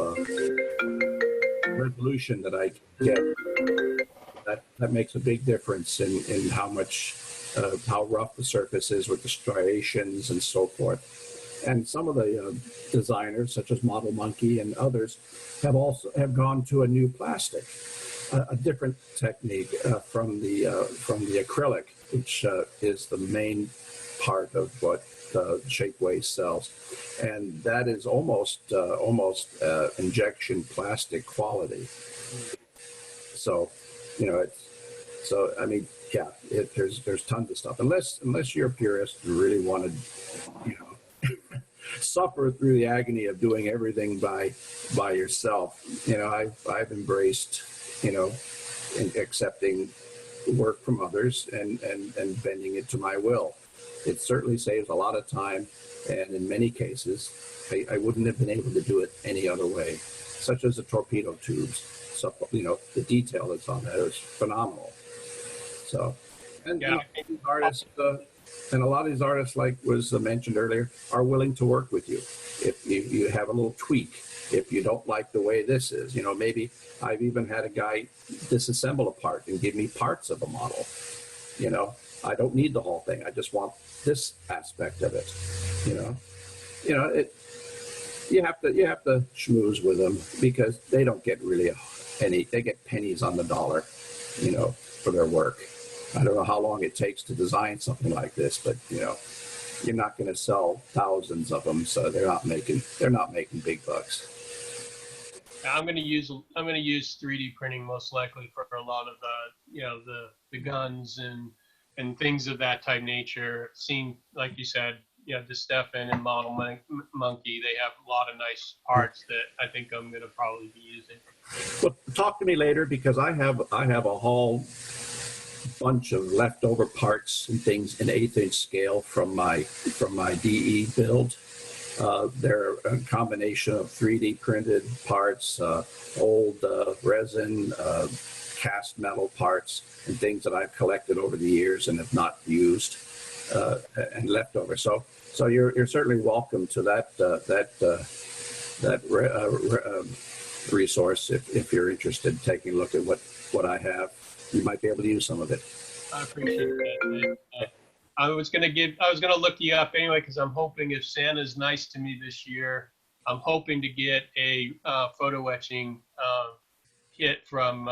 resolution that I get. That makes a big difference in how rough the surface is with the striations and so forth. And some of the designers, such as Model Monkey and others, have gone to a new plastic, a different technique from the acrylic, which is the main part of what Shapeways sells, and that is almost injection plastic quality. So, I mean, yeah, there's tons of stuff. Unless you're a purist and really want to, suffer through the agony of doing everything by yourself. I've embraced, accepting work from others and bending it to my will. It certainly saves a lot of time, and in many cases, I wouldn't have been able to do it any other way, such as the torpedo tubes. So, the detail that's on that is phenomenal. So, and these artists, and a lot of these artists, like was mentioned earlier, are willing to work with you. If you have a little tweak, if you don't like the way this is, maybe I've even had a guy disassemble a part and give me parts of a model. I don't need the whole thing. I just want this aspect of it. You have to schmooze with them because they don't get really they get pennies on the dollar, for their work. I don't know how long it takes to design something like this, but you're not going to sell thousands of them, so they're not making big bucks. I'm going to use 3D printing most likely for a lot of the guns and things of that type nature. Seeing, like you said, DeStefan and Model Monkey, they have a lot of nice parts that I think I'm going to probably be using. Well, talk to me later because I have a whole bunch of leftover parts and things in 1/8 inch scale from my DE build. They're a combination of 3D printed parts, old resin, cast metal parts, and things that I've collected over the years and have not used and leftover. So you're certainly welcome to that resource if you're interested in taking a look at what I have. You might be able to use some of it. I appreciate that. I was gonna look you up anyway, because I'm hoping if Santa's nice to me this year, I'm hoping to get a photo etching kit from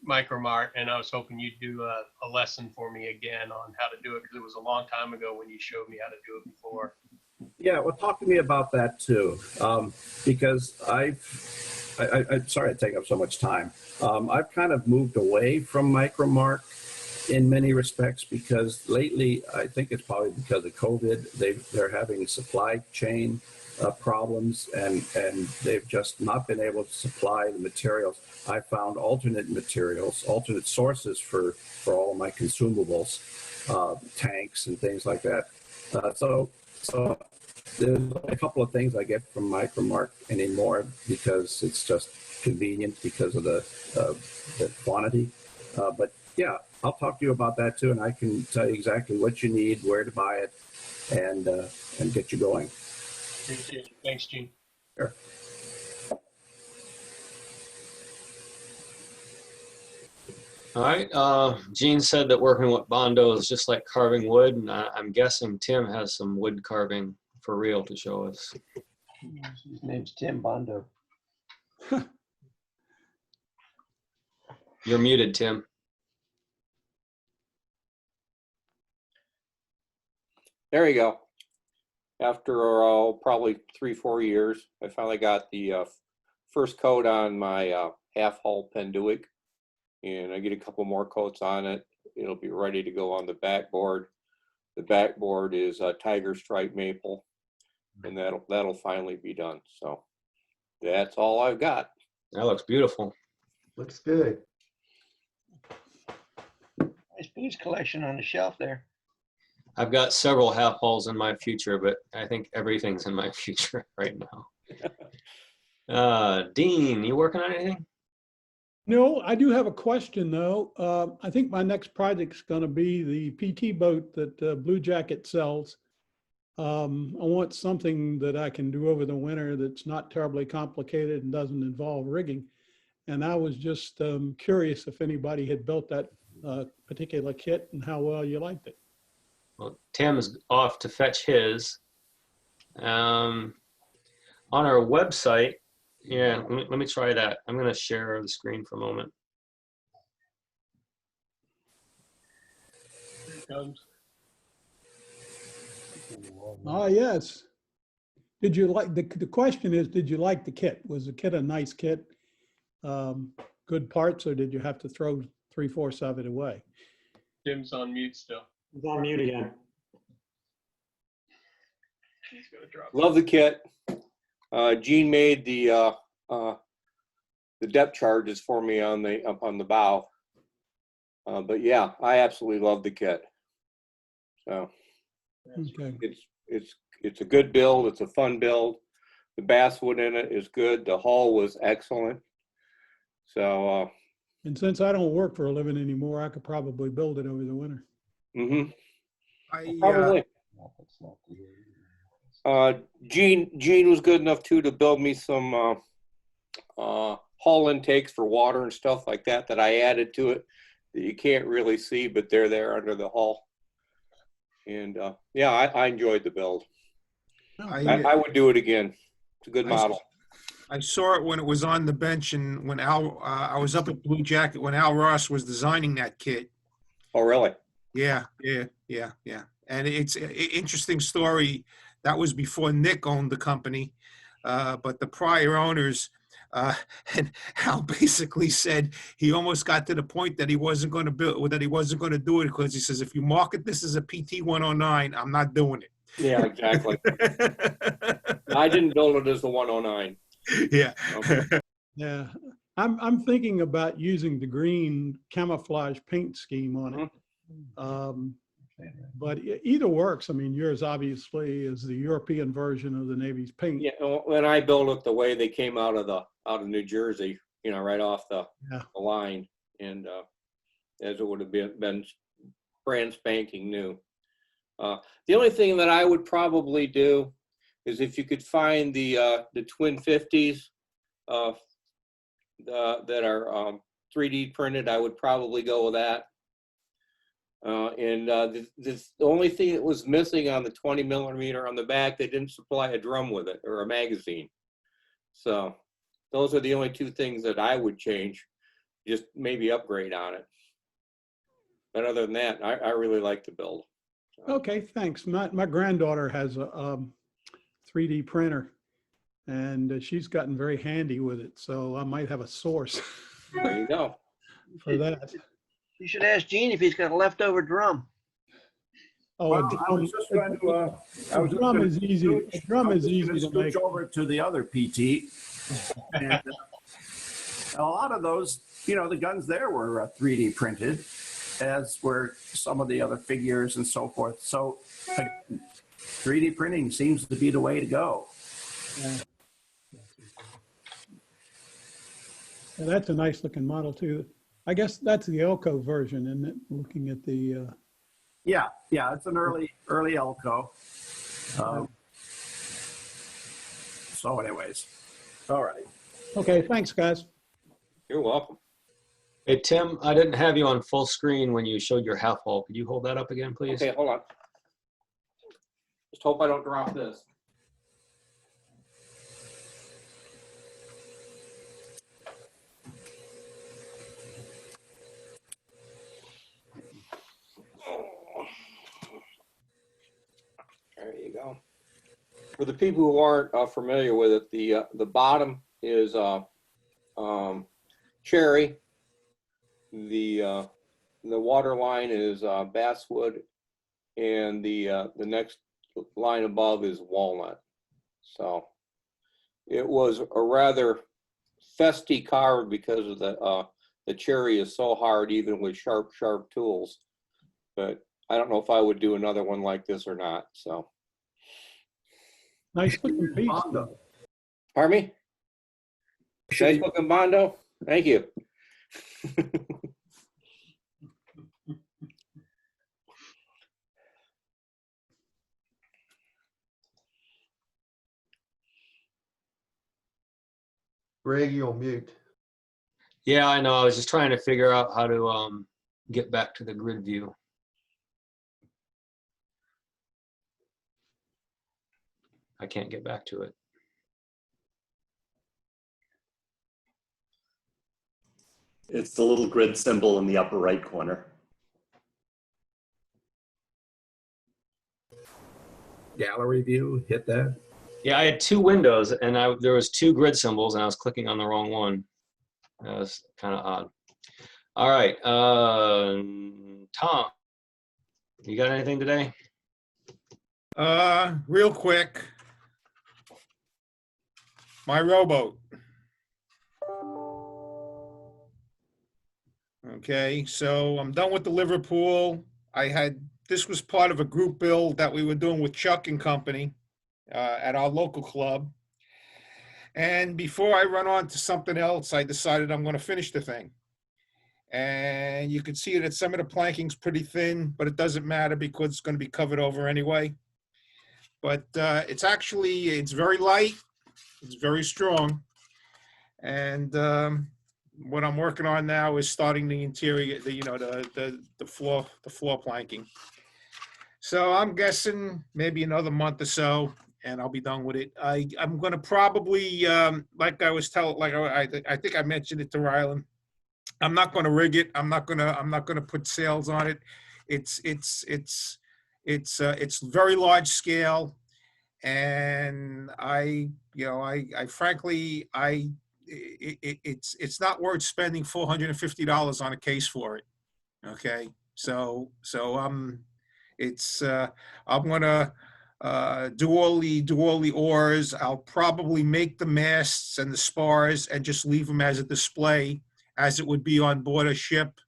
Micromart, and I was hoping you'd do a lesson for me again on how to do it, because it was a long time ago when you showed me how to do it before. Yeah, well, talk to me about that too, because I'm sorry to take up so much time. I've kind of moved away from Micromart in many respects, because lately, I think it's probably because of COVID, they're having supply chain problems, and they've just not been able to supply the materials. I found alternate materials, alternate sources for all my consumables, tanks and things like that. So there's a couple of things I get from Micromart anymore, because it's just convenient because of the quantity. But yeah, I'll talk to you about that too, and I can tell you exactly what you need, where to buy it, and get you going. Appreciate it. Thanks, Gene. Sure. All right. Gene said that working with Bondo is just like carving wood, and I'm guessing Tim has some wood carving for real to show us. His name's Tim Bondo. You're muted, Tim. There you go. After probably 3-4 years, I finally got the first coat on my half-hull Penduic, and I get a couple more coats on it. It'll be ready to go on the backboard. The backboard is tiger stripe maple, and that'll finally be done. So that's all I've got. That looks beautiful. Looks good. Nice booze collection on the shelf there. I've got several half hulls in my future, but I think everything's in my future right now. Dean, you working on anything? No, I do have a question though. I think my next project's going to be the PT boat that Blue Jacket sells. I want something that I can do over the winter that's not terribly complicated and doesn't involve rigging. And I was just curious if anybody had built that particular kit and how well you liked it. Well, Tim's off to fetch his. On our website, yeah, let me try that. I'm going to share the screen for a moment. Here it comes. Ah, yes. Did you like, the question is, did you like the kit? Was the kit a nice kit? Good parts, or did you have to throw 3/4 of it away? Tim's on mute still. It's on mute again. He's gonna drop. Love the kit. Gene made the depth charges for me up on the bow. But yeah, I absolutely love the kit. So Okay. it's a good build. It's a fun build. The basswood in it is good. The hull was excellent. So And since I don't work for a living anymore, I could probably build it over the winter. probably. Gene was good enough too to build me some hull intakes for water and stuff like that I added to it that you can't really see, but they're there under the hull. And yeah, I enjoyed the build. I would do it again. It's a good model. I saw it when it was on the bench, and when Al, I was up at Blue Jacket when Al Ross was designing that kit. Oh, really? Yeah. And it's an interesting story. That was before Nick owned the company, but the prior owners, and Al basically said he almost got to the point that he wasn't going to build, that he wasn't going to do it, because he says, if you market this as a PT 109, I'm not doing it. Yeah, exactly. I didn't build it as the 109. Yeah. Okay. Yeah. I'm thinking about using the green camouflage paint scheme on it. But either works. I mean, yours obviously is the European version of the Navy's paint. Yeah, when I built it the way they came out of New Jersey, right off the line, and as it would have been brand spanking new. The only thing that I would probably do is if you could find the twin 50s that are 3D printed, I would probably go with that. The only thing that was missing on the 20 millimeter on the back, they didn't supply a drum with it or a magazine. So those are the only two things that I would change, just maybe upgrade on it. But other than that, I really like the build. Okay, thanks. My granddaughter has a 3D printer, and she's gotten very handy with it. So I might have a source There you go. for that. You should ask Gene if he's got a leftover drum. Oh, Well, I was just going to, a drum is easy. A drum is easy to make. Switch over to the other PT. And a lot of those, you know, the guns there were 3D printed, as were some of the other figures and so forth. So 3D printing seems to be the way to go. Yeah. Yeah, that's a nice looking model too. I guess that's the Elco version, isn't it? Looking at the. Yeah, it's an early Elco. So anyways, all right. Okay, thanks, guys. You're welcome. Hey, Tim, I didn't have you on full screen when you showed your half hull. Could you hold that up again, please? Okay, hold on. Just hope I don't drop this. There you go. For the people who aren't familiar with it, the bottom is cherry. The water line is basswood, and the next line above is walnut. So it was a rather festy carve because of the cherry is so hard, even with sharp tools. But I don't know if I would do another one like this or not. So Nice looking piece. pardon me? Nice looking Bondo. Thank you. Greg, you're on mute. Yeah, I know. I was just trying to figure out how to get back to the grid view. I can't get back to it. It's the little grid symbol in the upper right corner. Gallery view, hit that. Yeah, I had two windows, and there was two grid symbols, and I was clicking on the wrong one. That was kind of odd. All right, Tom, you got anything today? Real quick. My rowboat. Okay, so I'm done with the Liverpool. This was part of a group build that we were doing with Chuck and company at our local club. And before I run on to something else, I decided I'm going to finish the thing. And you can see that some of the planking's pretty thin, but it doesn't matter because it's going to be covered over anyway. But it's very light. It's very strong. And what I'm working on now is starting the interior, the floor planking. So I'm guessing maybe another month or so, and I'll be done with it. I'm going to probably, like I think I mentioned it to Rylan. I'm not going to rig it. I'm not going to put sails on it. It's very large scale, and frankly, it's not worth spending $450 on a case for it. Okay, so I'm gonna do all the oars. I'll probably make the masts and the spars and just leave them as a display, as it would be on board a ship,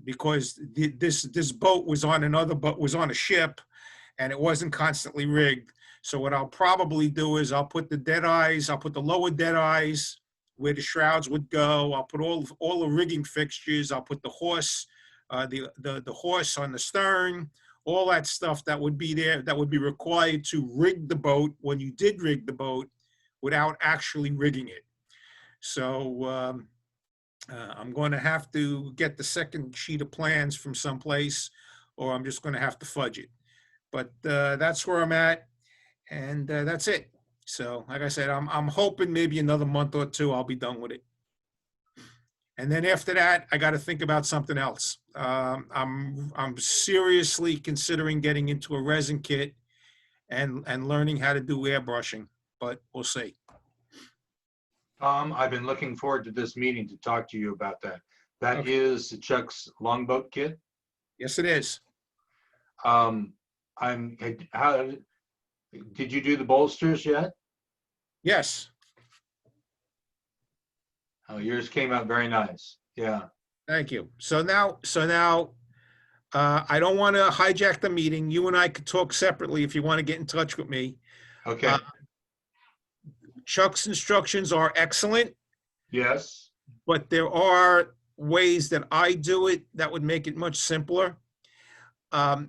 because this boat was on a ship, and it wasn't constantly rigged. So what I'll probably do is I'll put the dead eyes, I'll put the lower dead eyes where the shrouds would go. I'll put all the rigging fixtures. I'll put the horse, the horse on the stern, all that stuff that would be there, that would be required to rig the boat when you did rig the boat without actually rigging it. So I'm going to have to get the second sheet of plans from someplace, or I'm just going to have to fudge it. But that's where I'm at, and that's it. So like I said, I'm hoping maybe another month or two I'll be done with it. And then after that, I got to think about something else. I'm seriously considering getting into a resin kit and learning how to do airbrushing, but we'll see. Tom, I've been looking forward to this meeting to talk to you about that. That is Chuck's longboat kit. Yes, it is. How did you do the bolsters yet? Yes. Oh, yours came out very nice. Yeah. Thank you. So now, I don't want to hijack the meeting. You and I could talk separately if you want to get in touch with me. Okay. Chuck's instructions are excellent. Yes. But there are ways that I do it that would make it much simpler.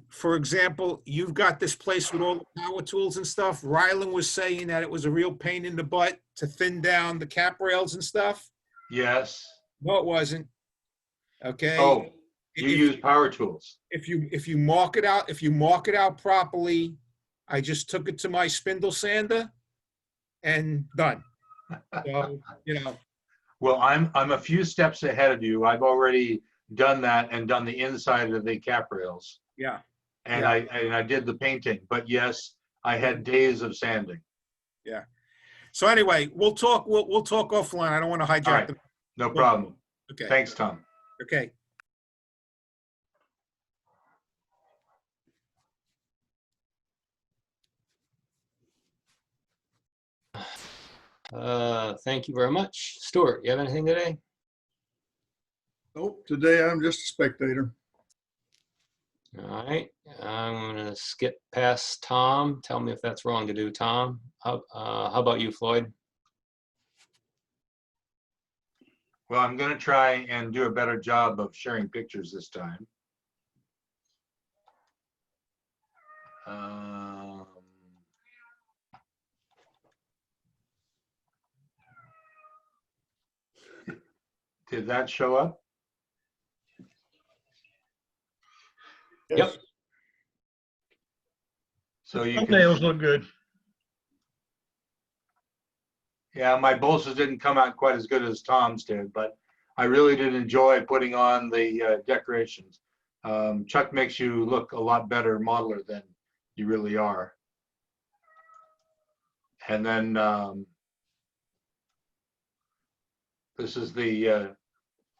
For example, you've got this place with all the power tools and stuff. Rylan was saying that it was a real pain in the butt to thin down the cap rails and stuff. Yes. No, it wasn't. Okay. Oh, you use power tools. If you mark it out properly, I just took it to my spindle sander and done. So, Well, I'm a few steps ahead of you. I've already done that and done the inside of the cap rails. Yeah. And yeah. I did the painting, but yes, I had days of sanding. Yeah. So anyway, we'll talk offline. I don't want to hijack. All right. No problem. Okay. Thanks, Tom. Okay. Thank you very much. Stuart, you have anything today? Nope, today I'm just a spectator. All right, I'm gonna skip past Tom. Tell me if that's wrong to do, Tom. How about you, Floyd? Well, I'm going to try and do a better job of sharing pictures this time. Did that show up? Yep. So you thumbnails look good. Yeah, my bolsters didn't come out quite as good as Tom's did, but I really did enjoy putting on the decorations. Chuck makes you look a lot better modeler than you really are. And then this is the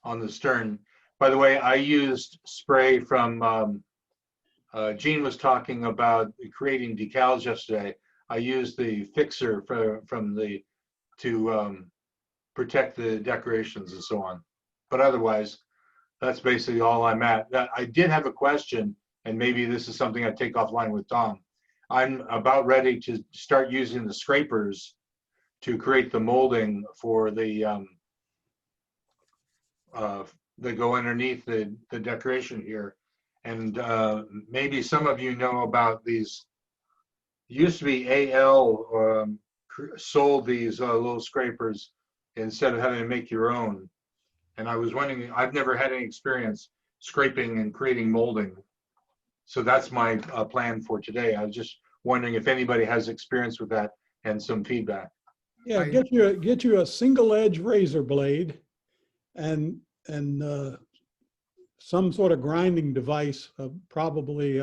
on the stern. By the way, I used spray from Gene was talking about creating decals yesterday. I used the fixer to protect the decorations and so on. But otherwise, that's basically all I'm at. I did have a question, and maybe this is something I take offline with Tom. I'm about ready to start using the scrapers to create the molding for the that go underneath the decoration here. And maybe some of you know about these. Used to be AL sold these little scrapers instead of having to make your own. And I was wondering, I've never had any experience scraping and creating molding. So that's my plan for today. I was just wondering if anybody has experience with that and some feedback. Yeah, get you a single edge razor blade and some sort of grinding device, probably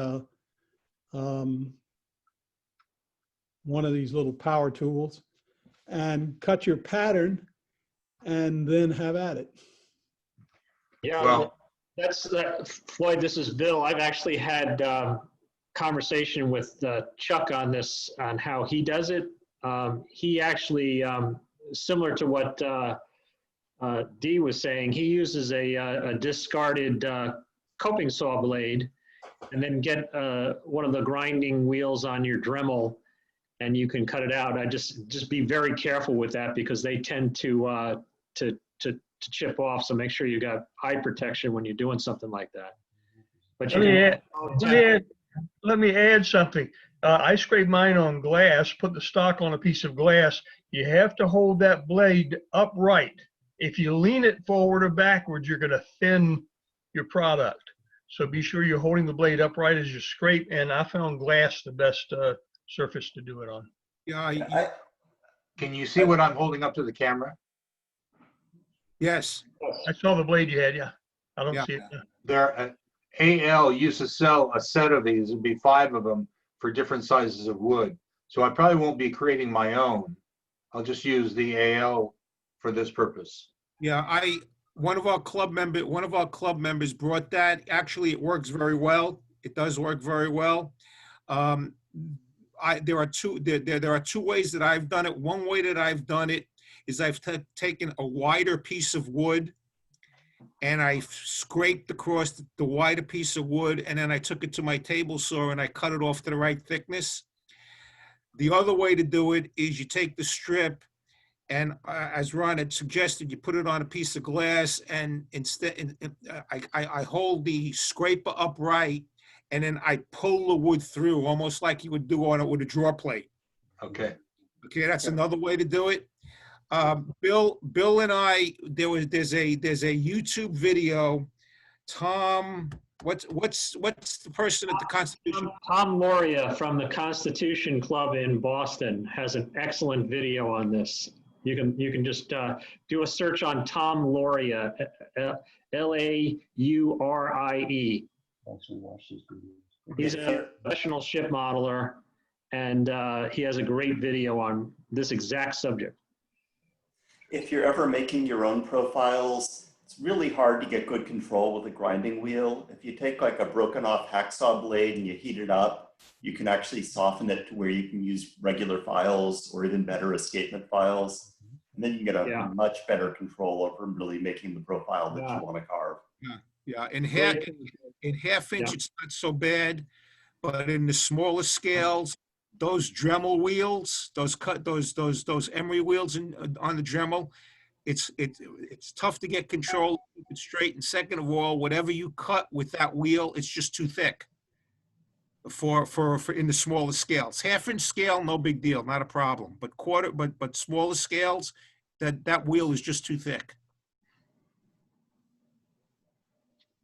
one of these little power tools, and cut your pattern and then have at it. Yeah, well, that's Floyd, this is Bill. I've actually had conversation with Chuck on this, on how he does it. He actually, similar to what Dee was saying, he uses a discarded coping saw blade and then get one of the grinding wheels on your Dremel, and you can cut it out. I just be very careful with that because they tend to chip off. So make sure you got eye protection when you're doing something like that. But you let me add something. I scrape mine on glass, put the stock on a piece of glass. You have to hold that blade upright. If you lean it forward or backwards, you're going to thin your product. So be sure you're holding the blade upright as you scrape. And I found glass the best surface to do it on. Yeah, Can you see what I'm holding up to the camera? yes. I saw the blade you had, yeah. I don't Yeah. see it. There, AL used to sell a set of these. It'd be 5 of them for different sizes of wood. So I probably won't be creating my own. I'll just use the AL for this purpose. Yeah, one of our club members brought that. Actually, it works very well. It does work very well. There are two ways that I've done it. One way that I've done it is I've taken a wider piece of wood and I scraped across the wider piece of wood, and then I took it to my table saw and I cut it off to the right thickness. The other way to do it is you take the strip and as Ron had suggested, you put it on a piece of glass, and instead I hold the scraper upright, and then I pull the wood through, almost like you would do on it with a draw plate. Okay. Okay, that's another way to do it. Bill and I, there's a YouTube video. Tom, what's the person at the Constitution? Tom Loria from the Constitution Club in Boston has an excellent video on this. You can just do a search on Tom Loria, Laurie. He's a professional ship modeler, and he has a great video on this exact subject. If you're ever making your own profiles, it's really hard to get good control with a grinding wheel. If you take like a broken off hacksaw blade and you heat it up, you can actually soften it to where you can use regular files or even better escapement files. And then you get a much better control over really making the profile that you want to carve. Yeah. In half inch, it's not so bad, but in the smaller scales, those Dremel wheels, those emery wheels on the Dremel, it's tough to get control, keep it straight. And second of all, whatever you cut with that wheel, it's just too thick for in the smaller scales. Half-inch scale, no big deal, not a problem. But but smaller scales, that wheel is just too thick.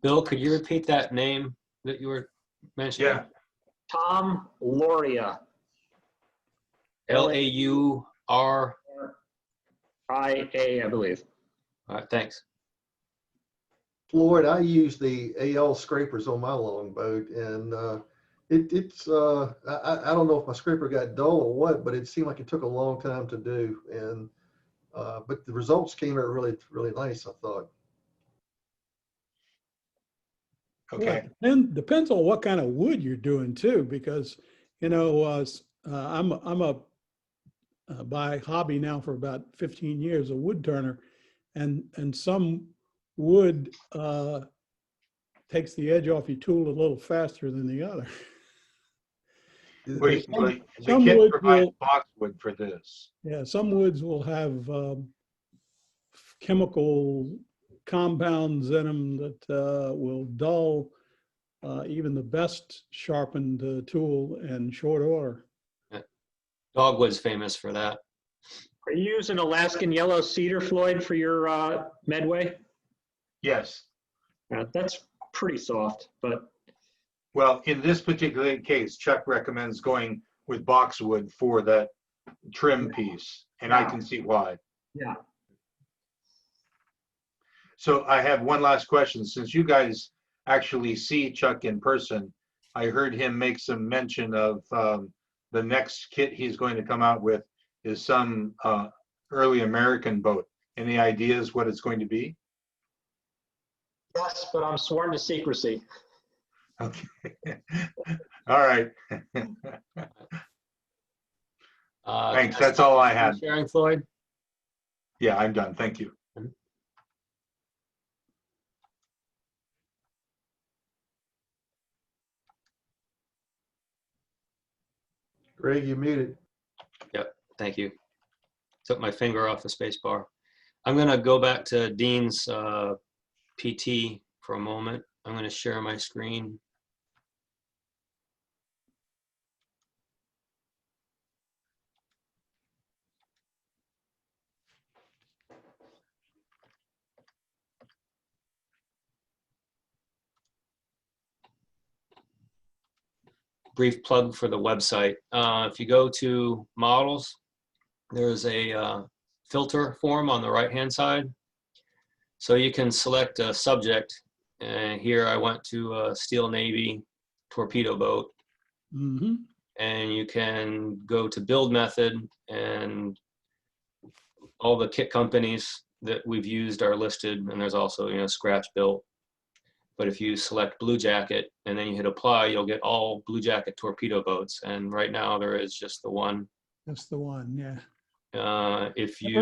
Bill, could you repeat that name that you were mentioning? Yeah. Tom Loria. L-A-U-R? I-A, I believe. All right, thanks. Floyd, I use the AL scrapers on my longboat, and I don't know if my scraper got dull or what, but it seemed like it took a long time to do, and but the results came out really, really nice, I thought. Okay. Well, and depends on what kind of wood you're doing too, because I'm by hobby now for about 15 years, a wood turner, and some wood takes the edge off your tool a little faster than the other. We can't provide boxwood for this. Yeah, some woods will have chemical compounds in them that will dull even the best sharpened tool in short order. Dogwood's famous for that. Are you using Alaskan yellow cedar, Floyd, for your Medway? Yes. That's pretty soft, but. Well, in this particular case, Chuck recommends going with boxwood for that trim piece, and I can see why. Yeah. So I have one last question. Since you guys actually see Chuck in person, I heard him make some mention of the next kit he's going to come out with is some early American boat. Any ideas what it's going to be? Yes, but I'm sworn to secrecy. Okay. All right. Thanks. That's all I had. Sharing, Floyd? Yeah, I'm done. Thank you. Greg, you muted. Yep, thank you. Took my finger off the space bar. I'm going to go back to Dean's PT for a moment. I'm going to share my screen. brief plug for the website. If you go to models, there's a filter form on the right-hand side. So you can select a subject. And here I went to a Steel Navy torpedo boat. Mm-hmm. And you can go to build method, and all the kit companies that we've used are listed, and there's also, you know, scratch built. But if you select Blue Jacket and then you hit apply, you'll get all Blue Jacket torpedo boats. And right now there is just the one. That's the one, yeah. If That you,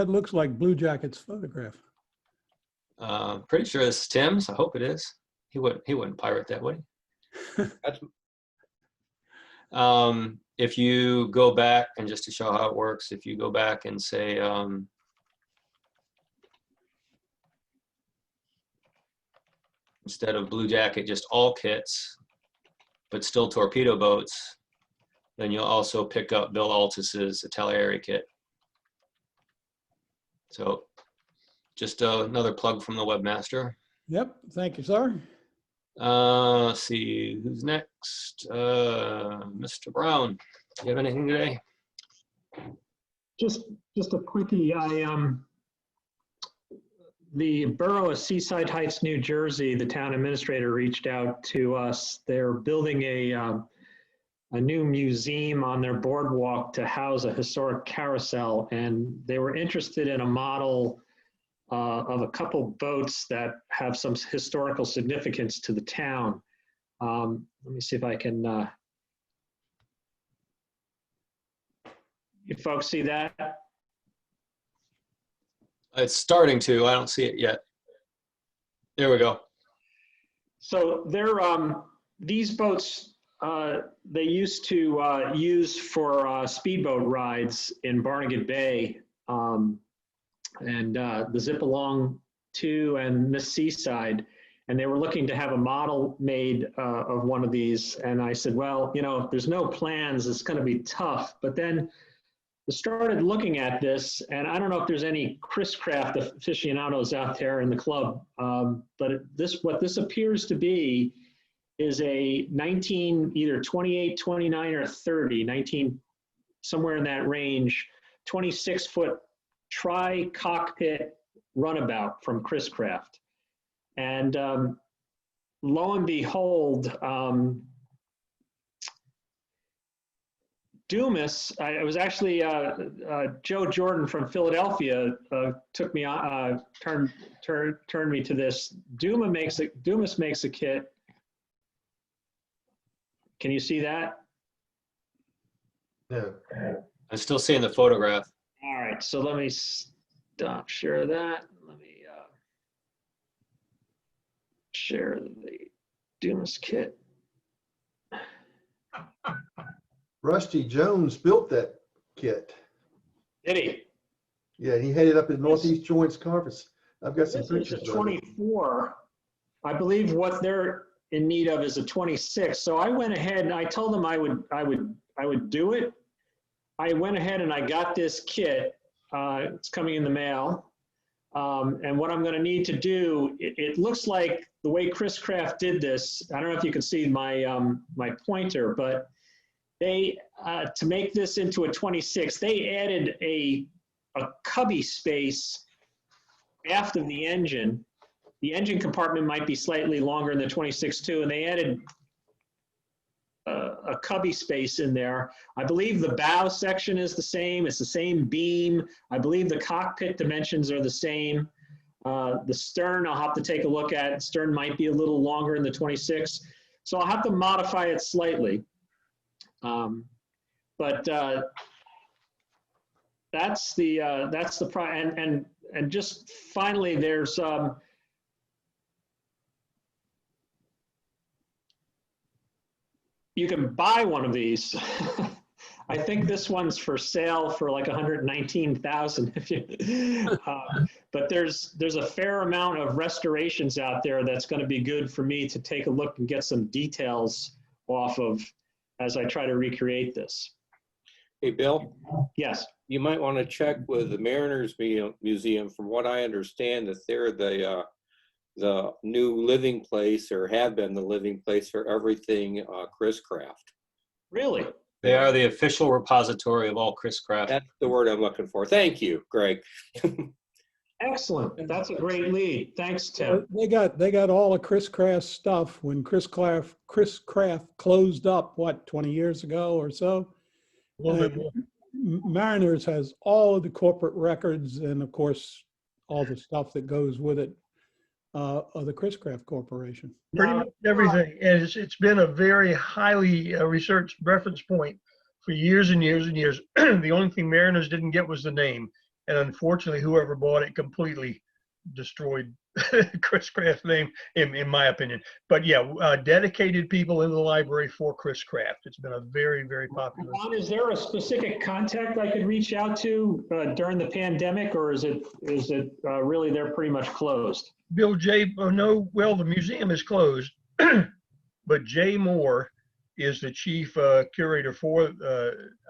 looks like Blue Jacket's photograph. pretty sure this is Tim's. I hope it is. He wouldn't pirate that way. That's If you go back, and just to show how it works, if you go back and say, instead of Blue Jacket, just all kits, but still torpedo boats, then you'll also pick up Bill Altus's Italiary kit. So just another plug from the webmaster. Yep, thank you, sir. Let's see, who's next? Mr. Brown, do you have anything today? Just a quickie. The borough of Seaside Heights, New Jersey, the town administrator reached out to us. They're building a new museum on their boardwalk to house a historic carousel, and they were interested in a model of a couple boats that have some historical significance to the town. Let me see if I can, you folks see that? It's starting to, I don't see it yet. There we go. So they're, these boats, they used to use for speedboat rides in Barnegat Bay, and the Zip Along 2 and Miss Seaside, and they were looking to have a model made of one of these. And I said, well, you know, if there's no plans, it's going to be tough. But then I started looking at this, and I don't know if there's any Chris Craft aficionados out there in the club, but what this appears to be is a either 28, 29, or 30, 19, somewhere in that range, 26-foot tri-cockpit runabout from Chris Craft. And lo and behold, Dumas, I was actually, Joe Jordan from Philadelphia took me on, turned me to this. Dumas makes a kit. Can you see that? No. I'm still seeing the photograph. All right, so let me stop share that. Let me share the Dumas kit. Rusty Jones built that kit. Did he? Yeah, he headed up in Northeast Joints Conference. I've got some This is pictures a of it. 24. I believe what they're in need of is a 26. So I went ahead and I told them I would do it. I went ahead and I got this kit. It's coming in the mail. And what I'm going to need to do, it looks like the way Chris Craft did this, I don't know if you can see my my pointer, but they, to make this into a 26, they added a cubby space after the engine. The engine compartment might be slightly longer in the 26 too, and they added a cubby space in there. I believe the bow section is the same. It's the same beam. I believe the cockpit dimensions are the same. The stern, I'll have to take a look at. Stern might be a little longer in the 26. So I'll have to modify it slightly. But that's the and just finally, there's you can buy one of these. I think this one's for sale for like 119,000. If you, but there's a fair amount of restorations out there that's going to be good for me to take a look and get some details off of as I try to recreate this. Hey, Bill? Yes. You might want to check with the Mariners Museum. From what I understand, that they're the the new living place, or have been the living place for everything Chris Craft. Really? They are the official repository of all Chris Craft. That's the word I'm looking for. Thank you, Greg. Excellent. That's a great lead. Thanks, Tim. They got all of Chris Craft's stuff when Chris Craft closed up, what, 20 years ago or so? A little bit more. Mariners has all of the corporate records and, of course, all the stuff that goes with it of the Chris Craft Corporation. Pretty much everything. And it's been a very highly researched reference point for years and years and years. The only thing Mariners didn't get was the name. And unfortunately, whoever bought it completely destroyed Chris Craft's name, in my opinion. But yeah, dedicated people in the library for Chris Craft. It's been a very, very popular. Ron, is there a specific contact I could reach out to during the pandemic, or is it really they're pretty much closed? Bill J. Oh, no, well, the museum is closed, but Jay Moore is the chief curator for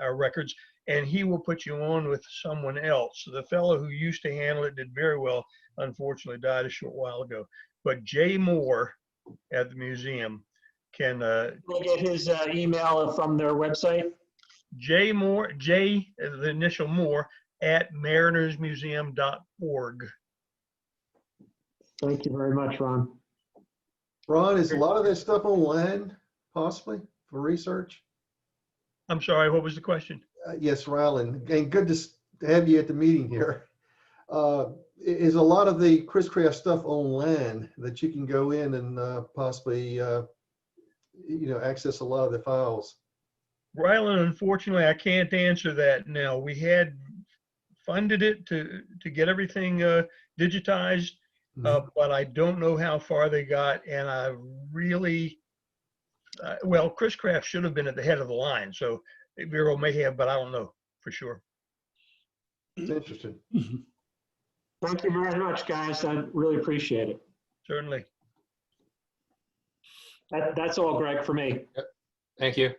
our records, and he will put you on with someone else. So the fellow who used to handle it did very well, unfortunately died a short while ago. But Jay Moore at the museum can We'll get his email from their website. Jay Moore, J, the initial Moore, at marinersmuseum.org. Thank you very much, Ron. Ron, is a lot of this stuff online, possibly, for research? I'm sorry, what was the question? Yes, Rylan, and good to have you at the meeting here. Is a lot of the Chris Craft stuff online that you can go in and possibly, access a lot of the files? Rylan, unfortunately, I can't answer that now. We had funded it to get everything digitized, but I don't know how far they got, and I really, well, Chris Craft should have been at the head of the line, so Bureau may have, but I don't know for sure. It's interesting. Thank you very much, guys. I really appreciate it. Certainly. That's all, Greg, for me. Yep. Thank you.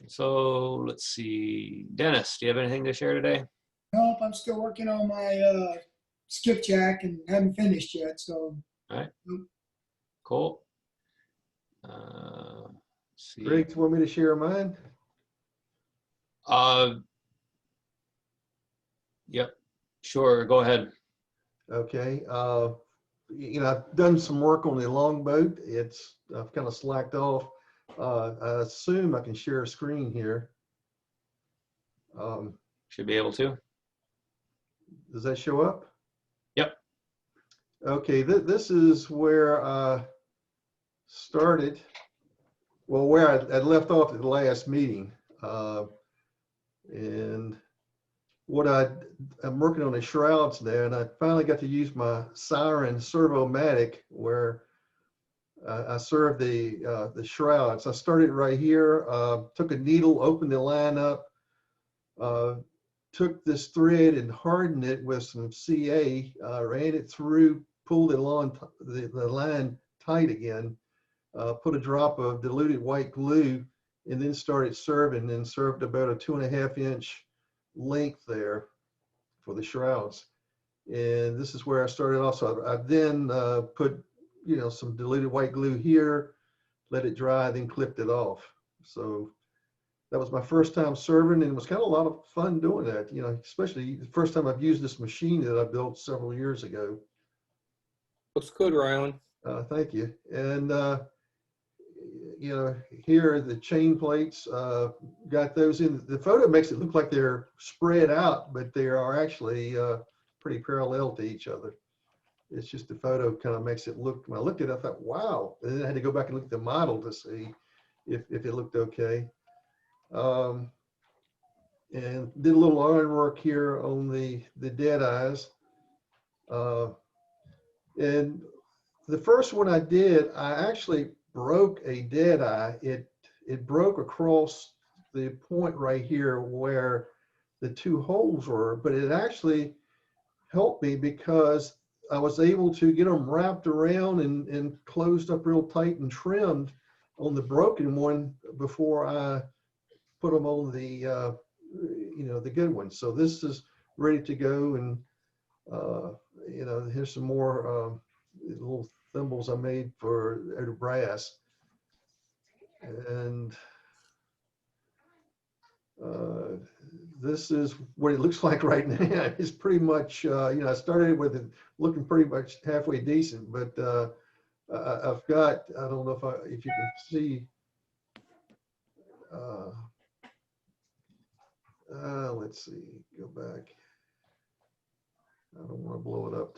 So let's see. Dennis, do you have anything to share today? Nope, I'm still working on my skipjack and haven't finished yet. So. All right. Nope. Cool. Let's see. Greg, do you want me to share mine? Yep. Sure. Go ahead. Okay. I've done some work on the longboat. I've kind of slacked off. I assume I can share a screen here. Should be able to. Does that show up? Yep. Okay. This is where I started. Well, where I left off at the last meeting. And what I'm working on the shrouds now, and I finally got to use my Siren Servomatic where I served the shrouds. I started right here, took a needle, opened the line up, took this thread and hardened it with some CA, ran it through, pulled it along the line tight again, put a drop of diluted white glue, and then started serving, and served about a 2.5 inch length there for the shrouds. And this is where I started off. So I then put some diluted white glue here, let it dry, then clipped it off. So that was my first time serving, and it was kind of a lot of fun doing that, especially the first time I've used this machine that I built several years ago. Looks good, Rylan. Thank you. And here the chain plates, got those in. The photo makes it look like they're spread out, but they are actually pretty parallel to each other. It's just the photo kind of makes it look, when I looked at it, I thought, wow. And then I had to go back and look at the model to see if it looked okay. And did a little iron work here on the dead eyes. And the first one I did, I actually broke a dead eye. It broke across the point right here where the two holes were, but it actually helped me because I was able to get them wrapped around and closed up real tight and trimmed on the broken one before I put them on the the good one. So this is ready to go, and You know, here's some more little thimbles I made for out of brass. And this is what it looks like right now. It's pretty much, you know, I started with it looking pretty much halfway decent, but I've got, I don't know if you can see, let's see, go back. I don't want to blow it up.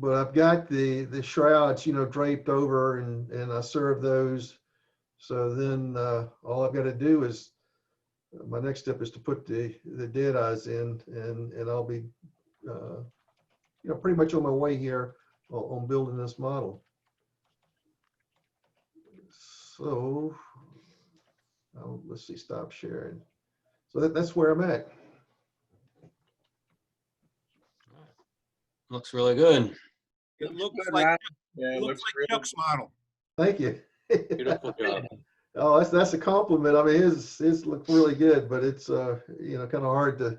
But I've got the shrouds, you know, draped over, and I serve those. So then all I've got to do is, my next step is to put the dead eyes in, and I'll be, you know, pretty much on my way here on building this model. So let's see, stop sharing. So that's where I'm at. Looks really good. It looks Good, like, Ron. it looks like Chuck's model. Thank you. Beautiful job. Oh, that's a compliment. I mean, his look really good, but it's you know, kind of hard to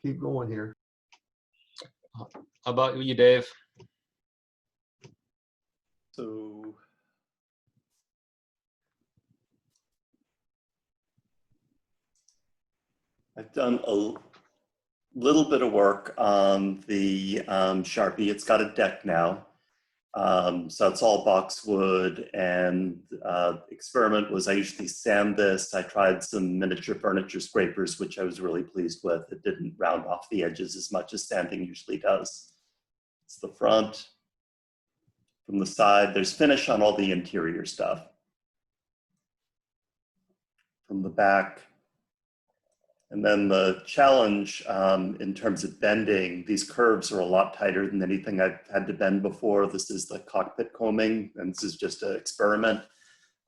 keep going here. How about you, Dave? So I've done a little bit of work on the Sharpie. It's got a deck now. So it's all boxwood, and experiment was I usually sand this. I tried some miniature furniture scrapers, which I was really pleased with. It didn't round off the edges as much as sanding usually does. It's the front. From the side, there's finish on all the interior stuff. From the back. And then the challenge in terms of bending, these curves are a lot tighter than anything I've had to bend before. This is the cockpit combing, and this is just an experiment.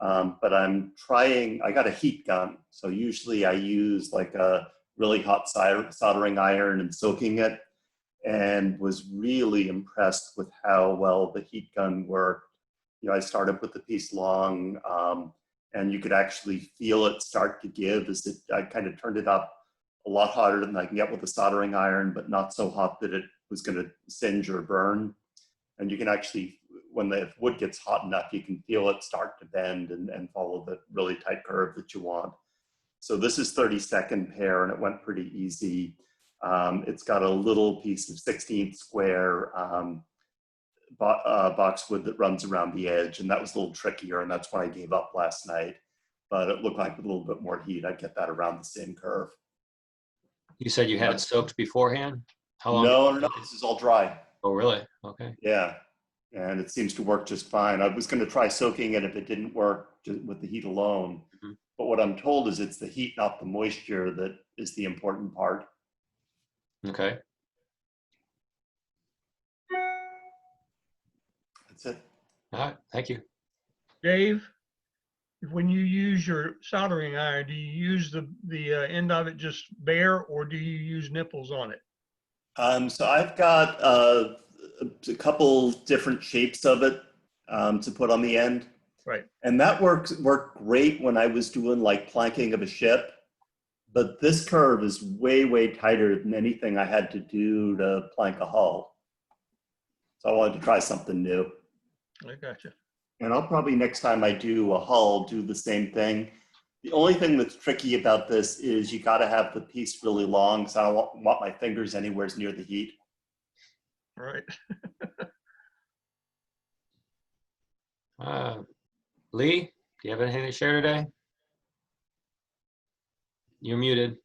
But I'm trying, I got a heat gun. So usually I use like a really hot soldering iron and soaking it, and was really impressed with how well the heat gun worked. You know, I started with the piece long, and you could actually feel it start to give as I kind of turned it up a lot hotter than I can get with a soldering iron, but not so hot that it was going to singe or burn. And you can actually, when the wood gets hot enough, you can feel it start to bend and follow the really tight curve that you want. So this is 32nd pair, and it went pretty easy. It's got a little piece of 16th square boxwood that runs around the edge, and that was a little trickier, and that's why I gave up last night. But it looked like with a little bit more heat, I'd get that around the same curve. You said you had it soaked beforehand? How long? No, this is all dry. Oh, really? Okay. Yeah, and it seems to work just fine. I was going to try soaking it if it didn't work with the heat alone. Mm-hmm. But what I'm told is it's the heat, not the moisture, that is the important part. Okay. That's it. All right. Thank you. Dave, when you use your soldering iron, do you use the end of it just bare, or do you use nipples on it? So I've got a couple different shapes of it to put on the end. Right. And that worked great when I was doing like planking of a ship. But this curve is way, way tighter than anything I had to do to plank a hull. So I wanted to try something new. I gotcha. And I'll probably next time I do a hull, do the same thing. The only thing that's tricky about this is you got to have the piece really long, so I don't want my fingers anywhere near the heat. Right. Lee, do you have anything to share today? You're muted.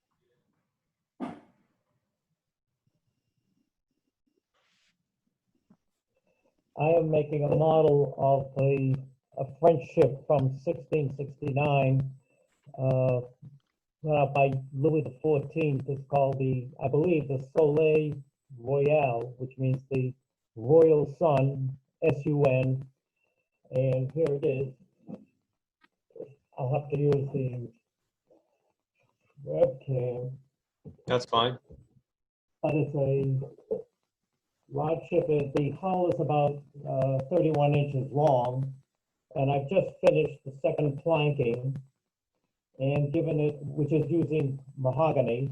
I am making a model of a French ship from 1669 by Louis XIV. It's called I believe, the Soleil Royal, which means the Royal Sun, S-U-N. And here it is. I'll have to use the webcam. That's fine. But it's a large ship. The hull is about 31 inches long, and I've just finished the second planking and given it, which is using mahogany,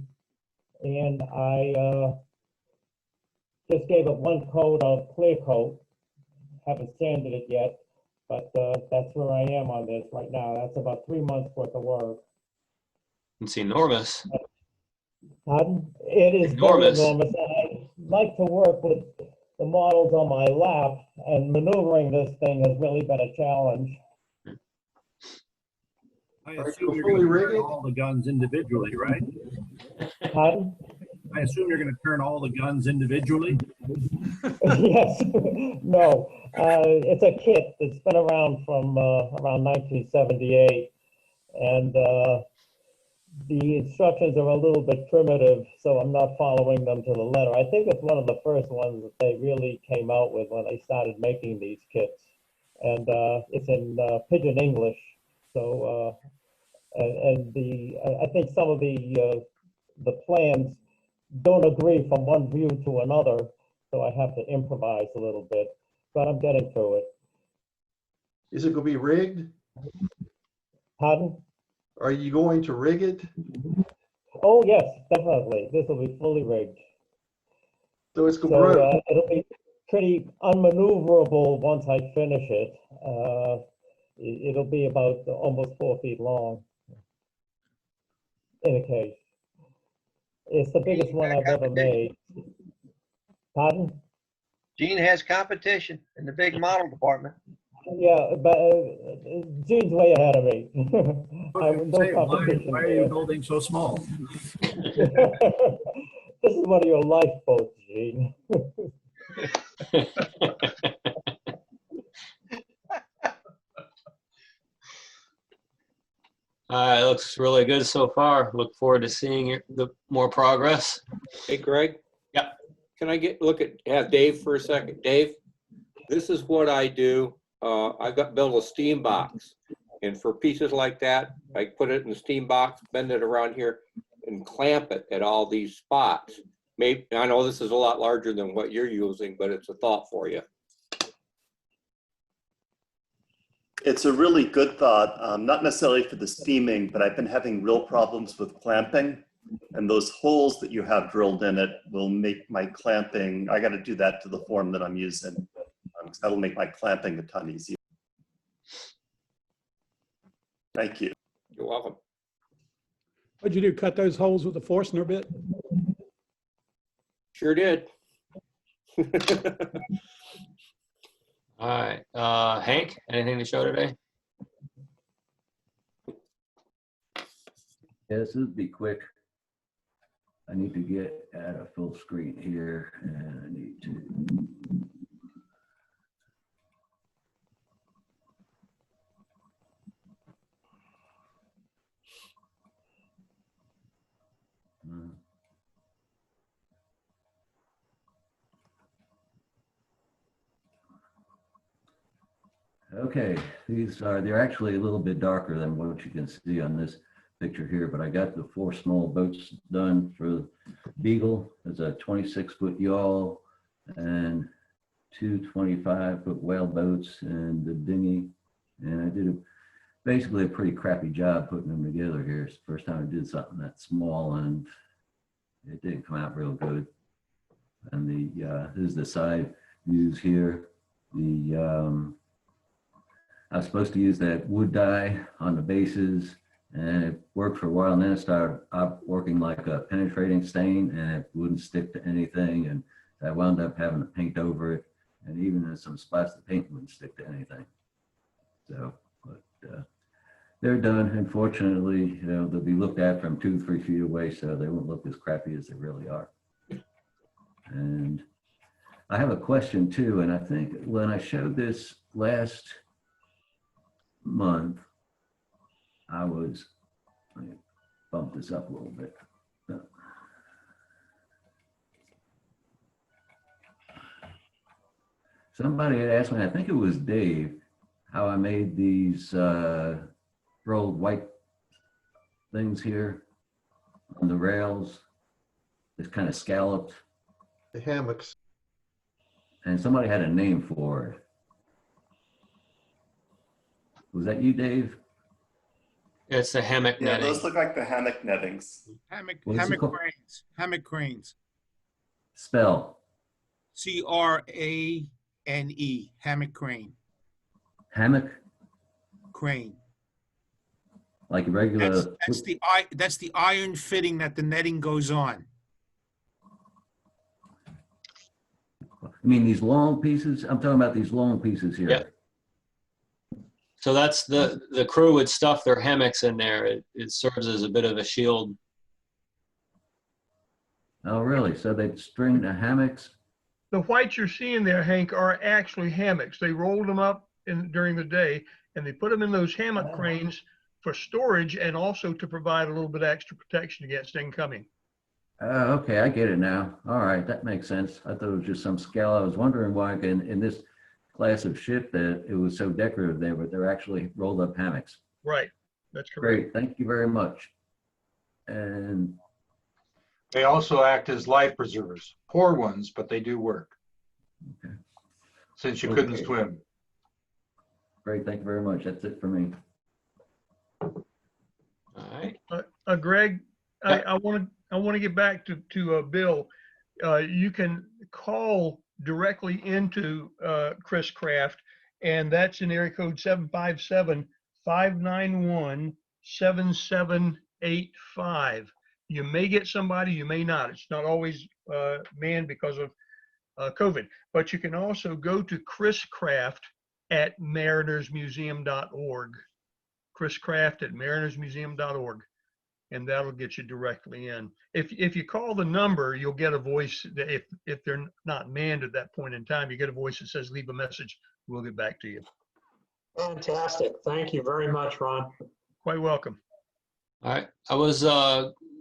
and I Just gave it one coat of clear coat. Haven't sanded it yet, but that's where I am on this right now. That's about 3 months worth of work. It's enormous. Pardon? It is very Enormous. enormous. I like to work with the models on my lap, and maneuvering this thing has really been a challenge. I Right, assume so you're fully going to rig turn it? all the guns individually, right? Pardon? I assume you're going to turn all the guns individually? Yes. No. It's a kit that's been around from around 1978, and the instructions are a little bit primitive, so I'm not following them to the letter. I think it's one of the first ones that they really came out with when they started making these kits, and it's in Pidgin English. So, I think some of the plans don't agree from one view to another, so I have to improvise a little bit, but I'm getting through it. Is it going to be rigged? Pardon? Are you going to rig it? Oh, yes, definitely. This will be fully rigged. So it's going So to it'll be pretty unmaneuverable once I finish it. It'll be about almost 4 feet long in a case. It's the biggest one I've ever made. Pardon? Gene has competition in the big model department. Yeah, but Gene's way ahead of me. I was no gonna say, competition why are there. you building so small? This is one of your lifeboats, Gene. It looks really good so far. Look forward to seeing the more progress. Hey, Greg? Yeah. Can I have Dave for a second? Dave, this is what I do. I built a steam box. And for pieces like that, I put it in the steam box, bend it around here, and clamp it at all these spots. Maybe, I know this is a lot larger than what you're using, but it's a thought for you. It's a really good thought, not necessarily for the steaming, but I've been having real problems with clamping. And those holes that you have drilled in it will make my clamping, I got to do that to the form that I'm using. That'll make my clamping a ton easier. Thank you. You're welcome. What'd you do, cut those holes with a Forstner bit? Sure did. All right. Hank, anything to show today? Yes, this would be quick. I need to get at a full screen here, and I need to. Okay, they're actually a little bit darker than what you can see on this picture here, but I got the 4 small boats done for Beagle. There's a 26-foot yawl and 2 25-foot whale boats and the dinghy. And I did basically a pretty crappy job putting them together here. It's the first time I did something that small, and it didn't come out real good. And this is the side views here. I was supposed to use that wood dye on the bases, and it worked for a while, and then it started working like a penetrating stain, and it wouldn't stick to anything, and I wound up having to paint over it, and even in some spots the paint wouldn't stick to anything. So, but they're done. Unfortunately, they'll be looked at from 2-3 feet away, so they won't look as crappy as they really are. And I have a question too, and I think when I showed this last month, let me bump this up a little bit. Somebody had asked me, I think it was Dave, how I made these rolled white things here on the rails. It's kind of scalloped. The hammocks. And somebody had a name for it. Was that you, Dave? It's the hammock Yeah, netting. those look like the hammock nettings. Hammock What is it called? cranes. Hammock cranes. Spell. Crane, hammock crane. Hammock, Crane. like a regular. That's the iron fitting that the netting goes on. I mean, these long pieces, I'm talking about these long pieces here. Yep. So that's the crew would stuff their hammocks in there. It serves as a bit of a shield. Oh, really? So they'd string the hammocks? The whites you're seeing there, Hank, are actually hammocks. They rolled them up during the day, and they put them in those hammock cranes for storage and also to provide a little bit extra protection against incoming. Okay, I get it now. All right, that makes sense. I thought it was just some scale. I was wondering why in this class of ship that it was so decorative there, but they're actually rolled up hammocks. Right, that's correct. Great, thank you very much. And They also act as life preservers. Poor ones, but they do work. Okay. Since you couldn't swim. Great, thank you very much. That's it for me. All right. Greg, I want to get back to Bill. You can call directly into Chris Craft, and that's in area code 757-591-7785. You may get somebody, you may not. It's not always manned because of COVID, but you can also go to Chris Craft at marinersmuseum.org. Chris Craft at marinersmuseum.org, and that'll get you directly in. If you call the number, you'll get a voice. If they're not manned at that point in time, you get a voice that says, leave a message. We'll get back to you. Fantastic. Thank you very much, Ron. Quite welcome. All right. I was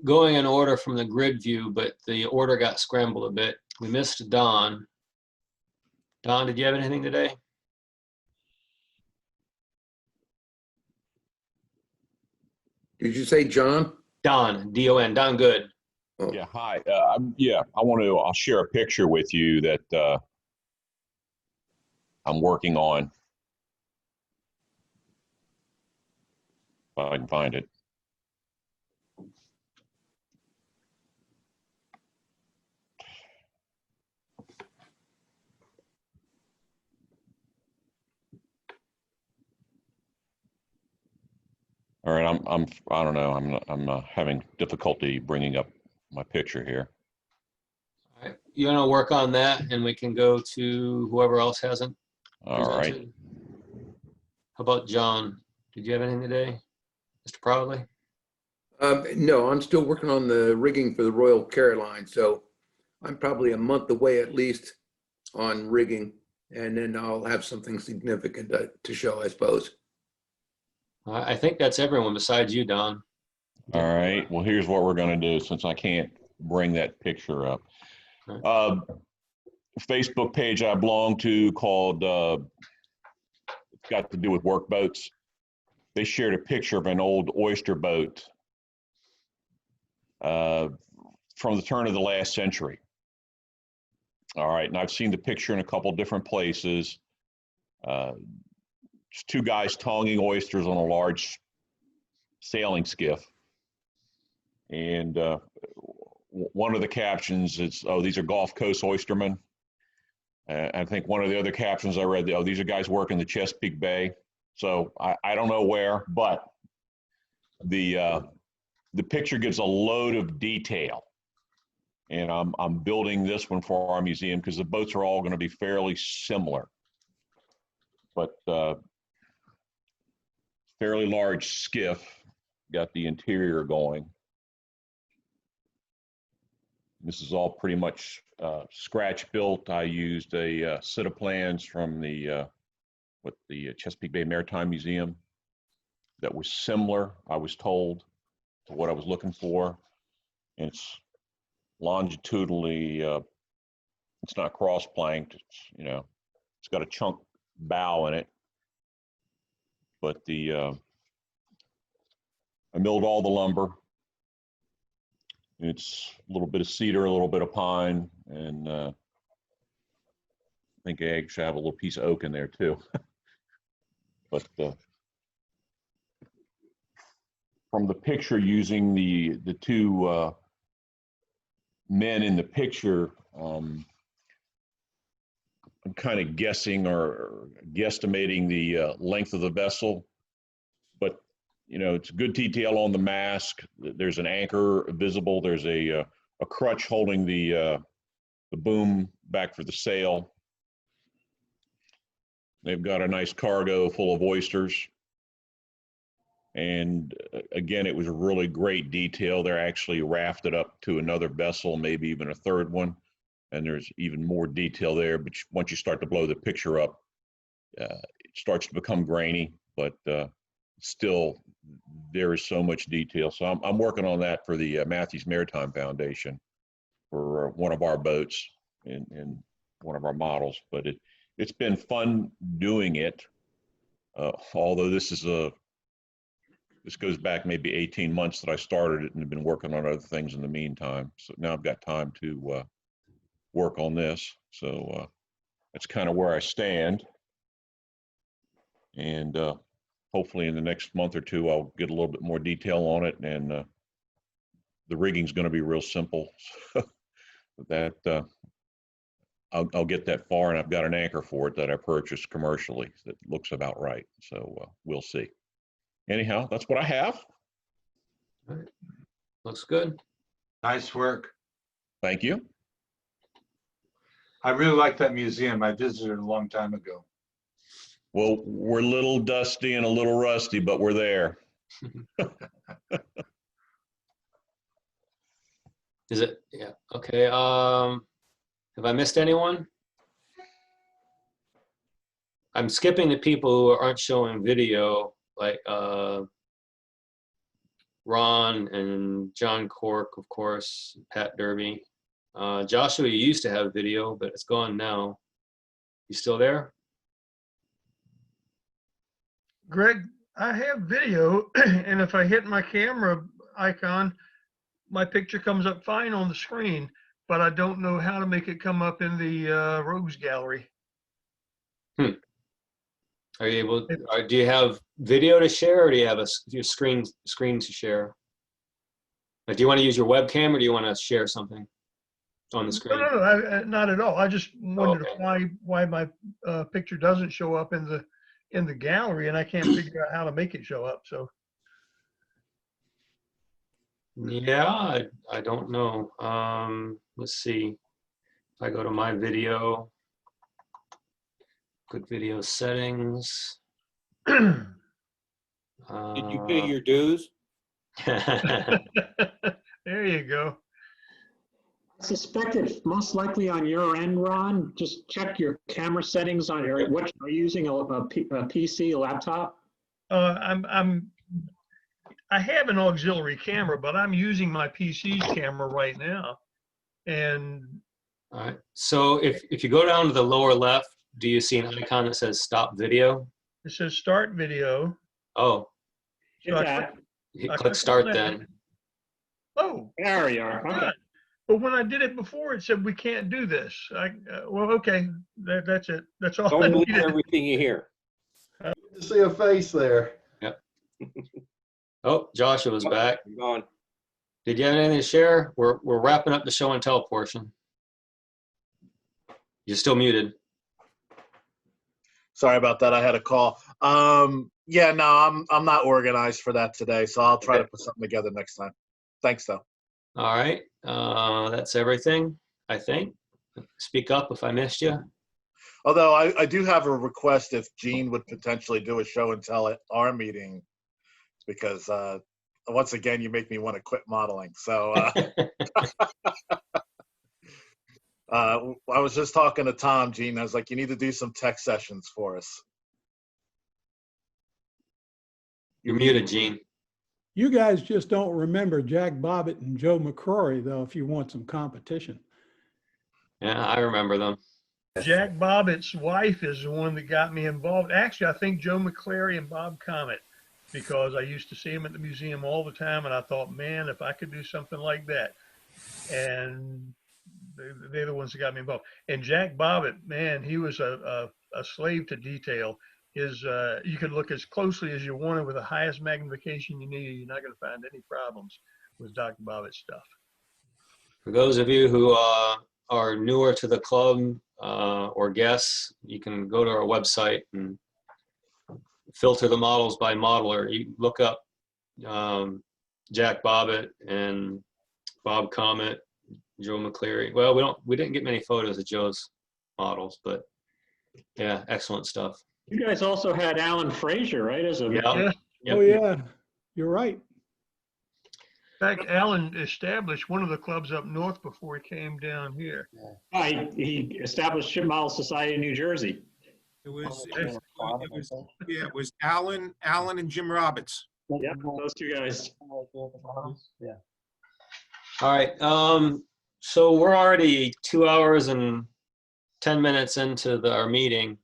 going in order from the grid view, but the order got scrambled a bit. We missed Don. Don, did you have anything today? Did you say John? Don, D-O-N, Don Good. Oh. Yeah, hi. I'll share a picture with you that I'm working on. If I can find it. All right, I don't know. I'm having difficulty bringing up my picture here. All right. You want to work on that, and we can go to whoever else hasn't presented. Right. How about John? Did you have anything today, Mr. Proudly? No, I'm still working on the rigging for the Royal Caroline, so I'm probably a month away at least on rigging, and then I'll have something significant to show, I suppose. I think that's everyone besides you, Don. All right. Well, here's what we're going to do since I can't bring that picture up. Facebook page I belong to called, it's got to do with work boats. They shared a picture of an old oyster boat from the turn of the last century. All right. And I've seen the picture in a couple different places. It's two guys tonging oysters on a large sailing skiff. And one of the captions is, oh, these are Gulf Coast oystermen. I think one of the other captions I read, oh, these are guys working the Chesapeake Bay. So I don't know where, but the picture gives a load of detail. And I'm building this one for our museum because the boats are all going to be fairly similar. But fairly large skiff, got the interior going. This is all pretty much scratch built. I used a set of plans from the Chesapeake Bay Maritime Museum that was similar, I was told, to what I was looking for. And it's longitudinally, it's not cross planked. It's got a chunk bow in it. But I milled all the lumber. It's a little bit of cedar, a little bit of pine, and I think I actually have a little piece of oak in there too. But from the picture, using the two men in the picture, I'm kind of guessing or guesstimating the length of the vessel, but you know, it's good detail on the mast. There's an anchor visible. There's a crutch holding the boom back for the sail. They've got a nice cargo full of oysters. And again, it was a really great detail. They're actually rafted up to another vessel, maybe even a third one. And there's even more detail there. But once you start to blow the picture up, it starts to become grainy, but still there is so much detail. So I'm working on that for the Matthews Maritime Foundation for one of our boats in one of our models. But it's been fun doing it. Although this goes back maybe 18 months that I started it and have been working on other things in the meantime. So now I've got time to work on this. So that's kind of where I stand. And hopefully in the next month or two, I'll get a little bit more detail on it. And the rigging's going to be real simple. That I'll get that far, and I've got an anchor for it that I purchased commercially that looks about right. So we'll see. Anyhow, that's what I have. All right. Looks good. Nice work. Thank you. I really like that museum. I visited a long time ago. Well, we're a little dusty and a little rusty, but we're there. Is it? Yeah. Okay. Have I missed anyone? I'm skipping the people who aren't showing video, like Ron and John Cork, of course, Pat Derby. Joshua, you used to have video, but it's gone now. You still there? Greg, I have video, and if I hit my camera icon, my picture comes up fine on the screen, but I don't know how to make it come up in the Rogues Gallery. Are you able? Do you have video to share, or do you have your screen to share? Like, do you want to use your webcam, or do you want to share something on the screen? No, not at all. I just wondered why my picture doesn't show up in the gallery, and I can't figure out how to make it show up. So. Yeah, I don't know. Let's see. If I go to my video, good video settings. Did you pay your dues? There you go. I suspect it's most likely on your end, Ron. Just check your camera settings on your, what are you using, a PC, a laptop? I have an auxiliary camera, but I'm using my PC's camera right now. And all right. So if you go down to the lower left, do you see an icon that says stop video? It says start video. Oh. So I click start then. Oh. There you are. Okay. But when I did it before, it said we can't do this. Well, okay, that's it. That's all. Don't believe everything you hear. Good to see a face there. Yep. Oh, Joshua's back. I'm gone. Did you have anything to share? We're wrapping up the show and tell portion. You're still muted. Sorry about that. I had a call. Yeah, no, I'm not organized for that today, so I'll try to put something together next time. Thanks, though. All right. That's everything, I think. Speak up if I missed you. Although I do have a request if Gene would potentially do a show and tell at our meeting, because once again, you make me want to quit modeling. So I was just talking to Tom, Gene. I was like, you need to do some tech sessions for us. You're muted, Gene. You guys just don't remember Jack Bobbitt and Joe McCrory, though, if you want some competition. Yeah, I remember them. Jack Bobbitt's wife is the one that got me involved. Actually, I think Joe McClary and Bob Comet, because I used to see him at the museum all the time, and I thought, man, if I could do something like that. And they're the ones that got me involved. And Jack Bobbitt, man, he was a slave to detail. You could look as closely as you wanted with the highest magnification you need. You're not going to find any problems with Dr. Bobbitt's stuff. For those of you who are newer to the club, or guests, you can go to our website and filter the models by modeler. You look up Jack Bobbitt and Bob Comet, Joe McCleary. Well, we didn't get many photos of Joe's models, but yeah, excellent stuff. You guys also had Alan Frazier, right? As a Yeah. Oh, yeah, you're right. In fact, Alan established one of the clubs up north before he came down here. He established Ship Model Society in New Jersey. It was Alan and Jim Roberts. Yep, those two guys. Yeah. All right. So we're already 2 hours and 10 minutes into our meeting.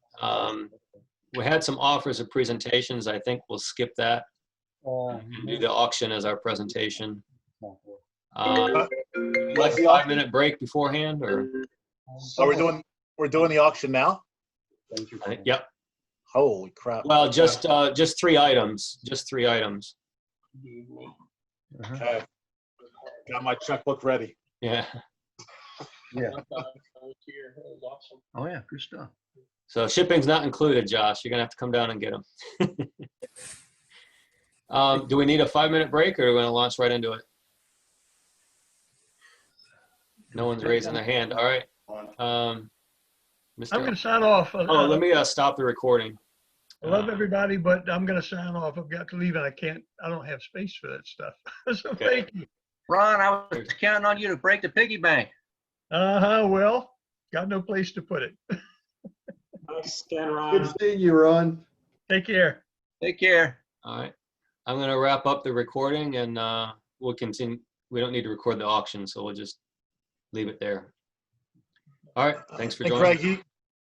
We had some offers of presentations. I think we'll skip that and do the auction as our presentation. Like a 5-minute break beforehand, or? So we're doing the auction now? Yep. Holy crap. Well, just 3 items. Just 3 items. Okay. Got my checkbook ready. Yeah. Yeah. Oh yeah, good stuff. So shipping's not included, Josh. You're gonna have to come down and get them. Do we need a 5-minute break, or are we gonna launch right into it? No one's raising their hand. All right. I'm going to sign off. Oh, let me stop the recording. I love everybody, but I'm going to sign off. I've got to leave, and I don't have space for that stuff. So thank you. Ron, I was counting on you to break the piggy bank. Well, got no place to put it. Thanks, Ken, Ron. Good seeing you, Ron. Take care. Take care. All right. I'm going to wrap up the recording, and we'll continue. We don't need to record the auction, so we'll just leave it there. All right. Thanks for joining. Greg,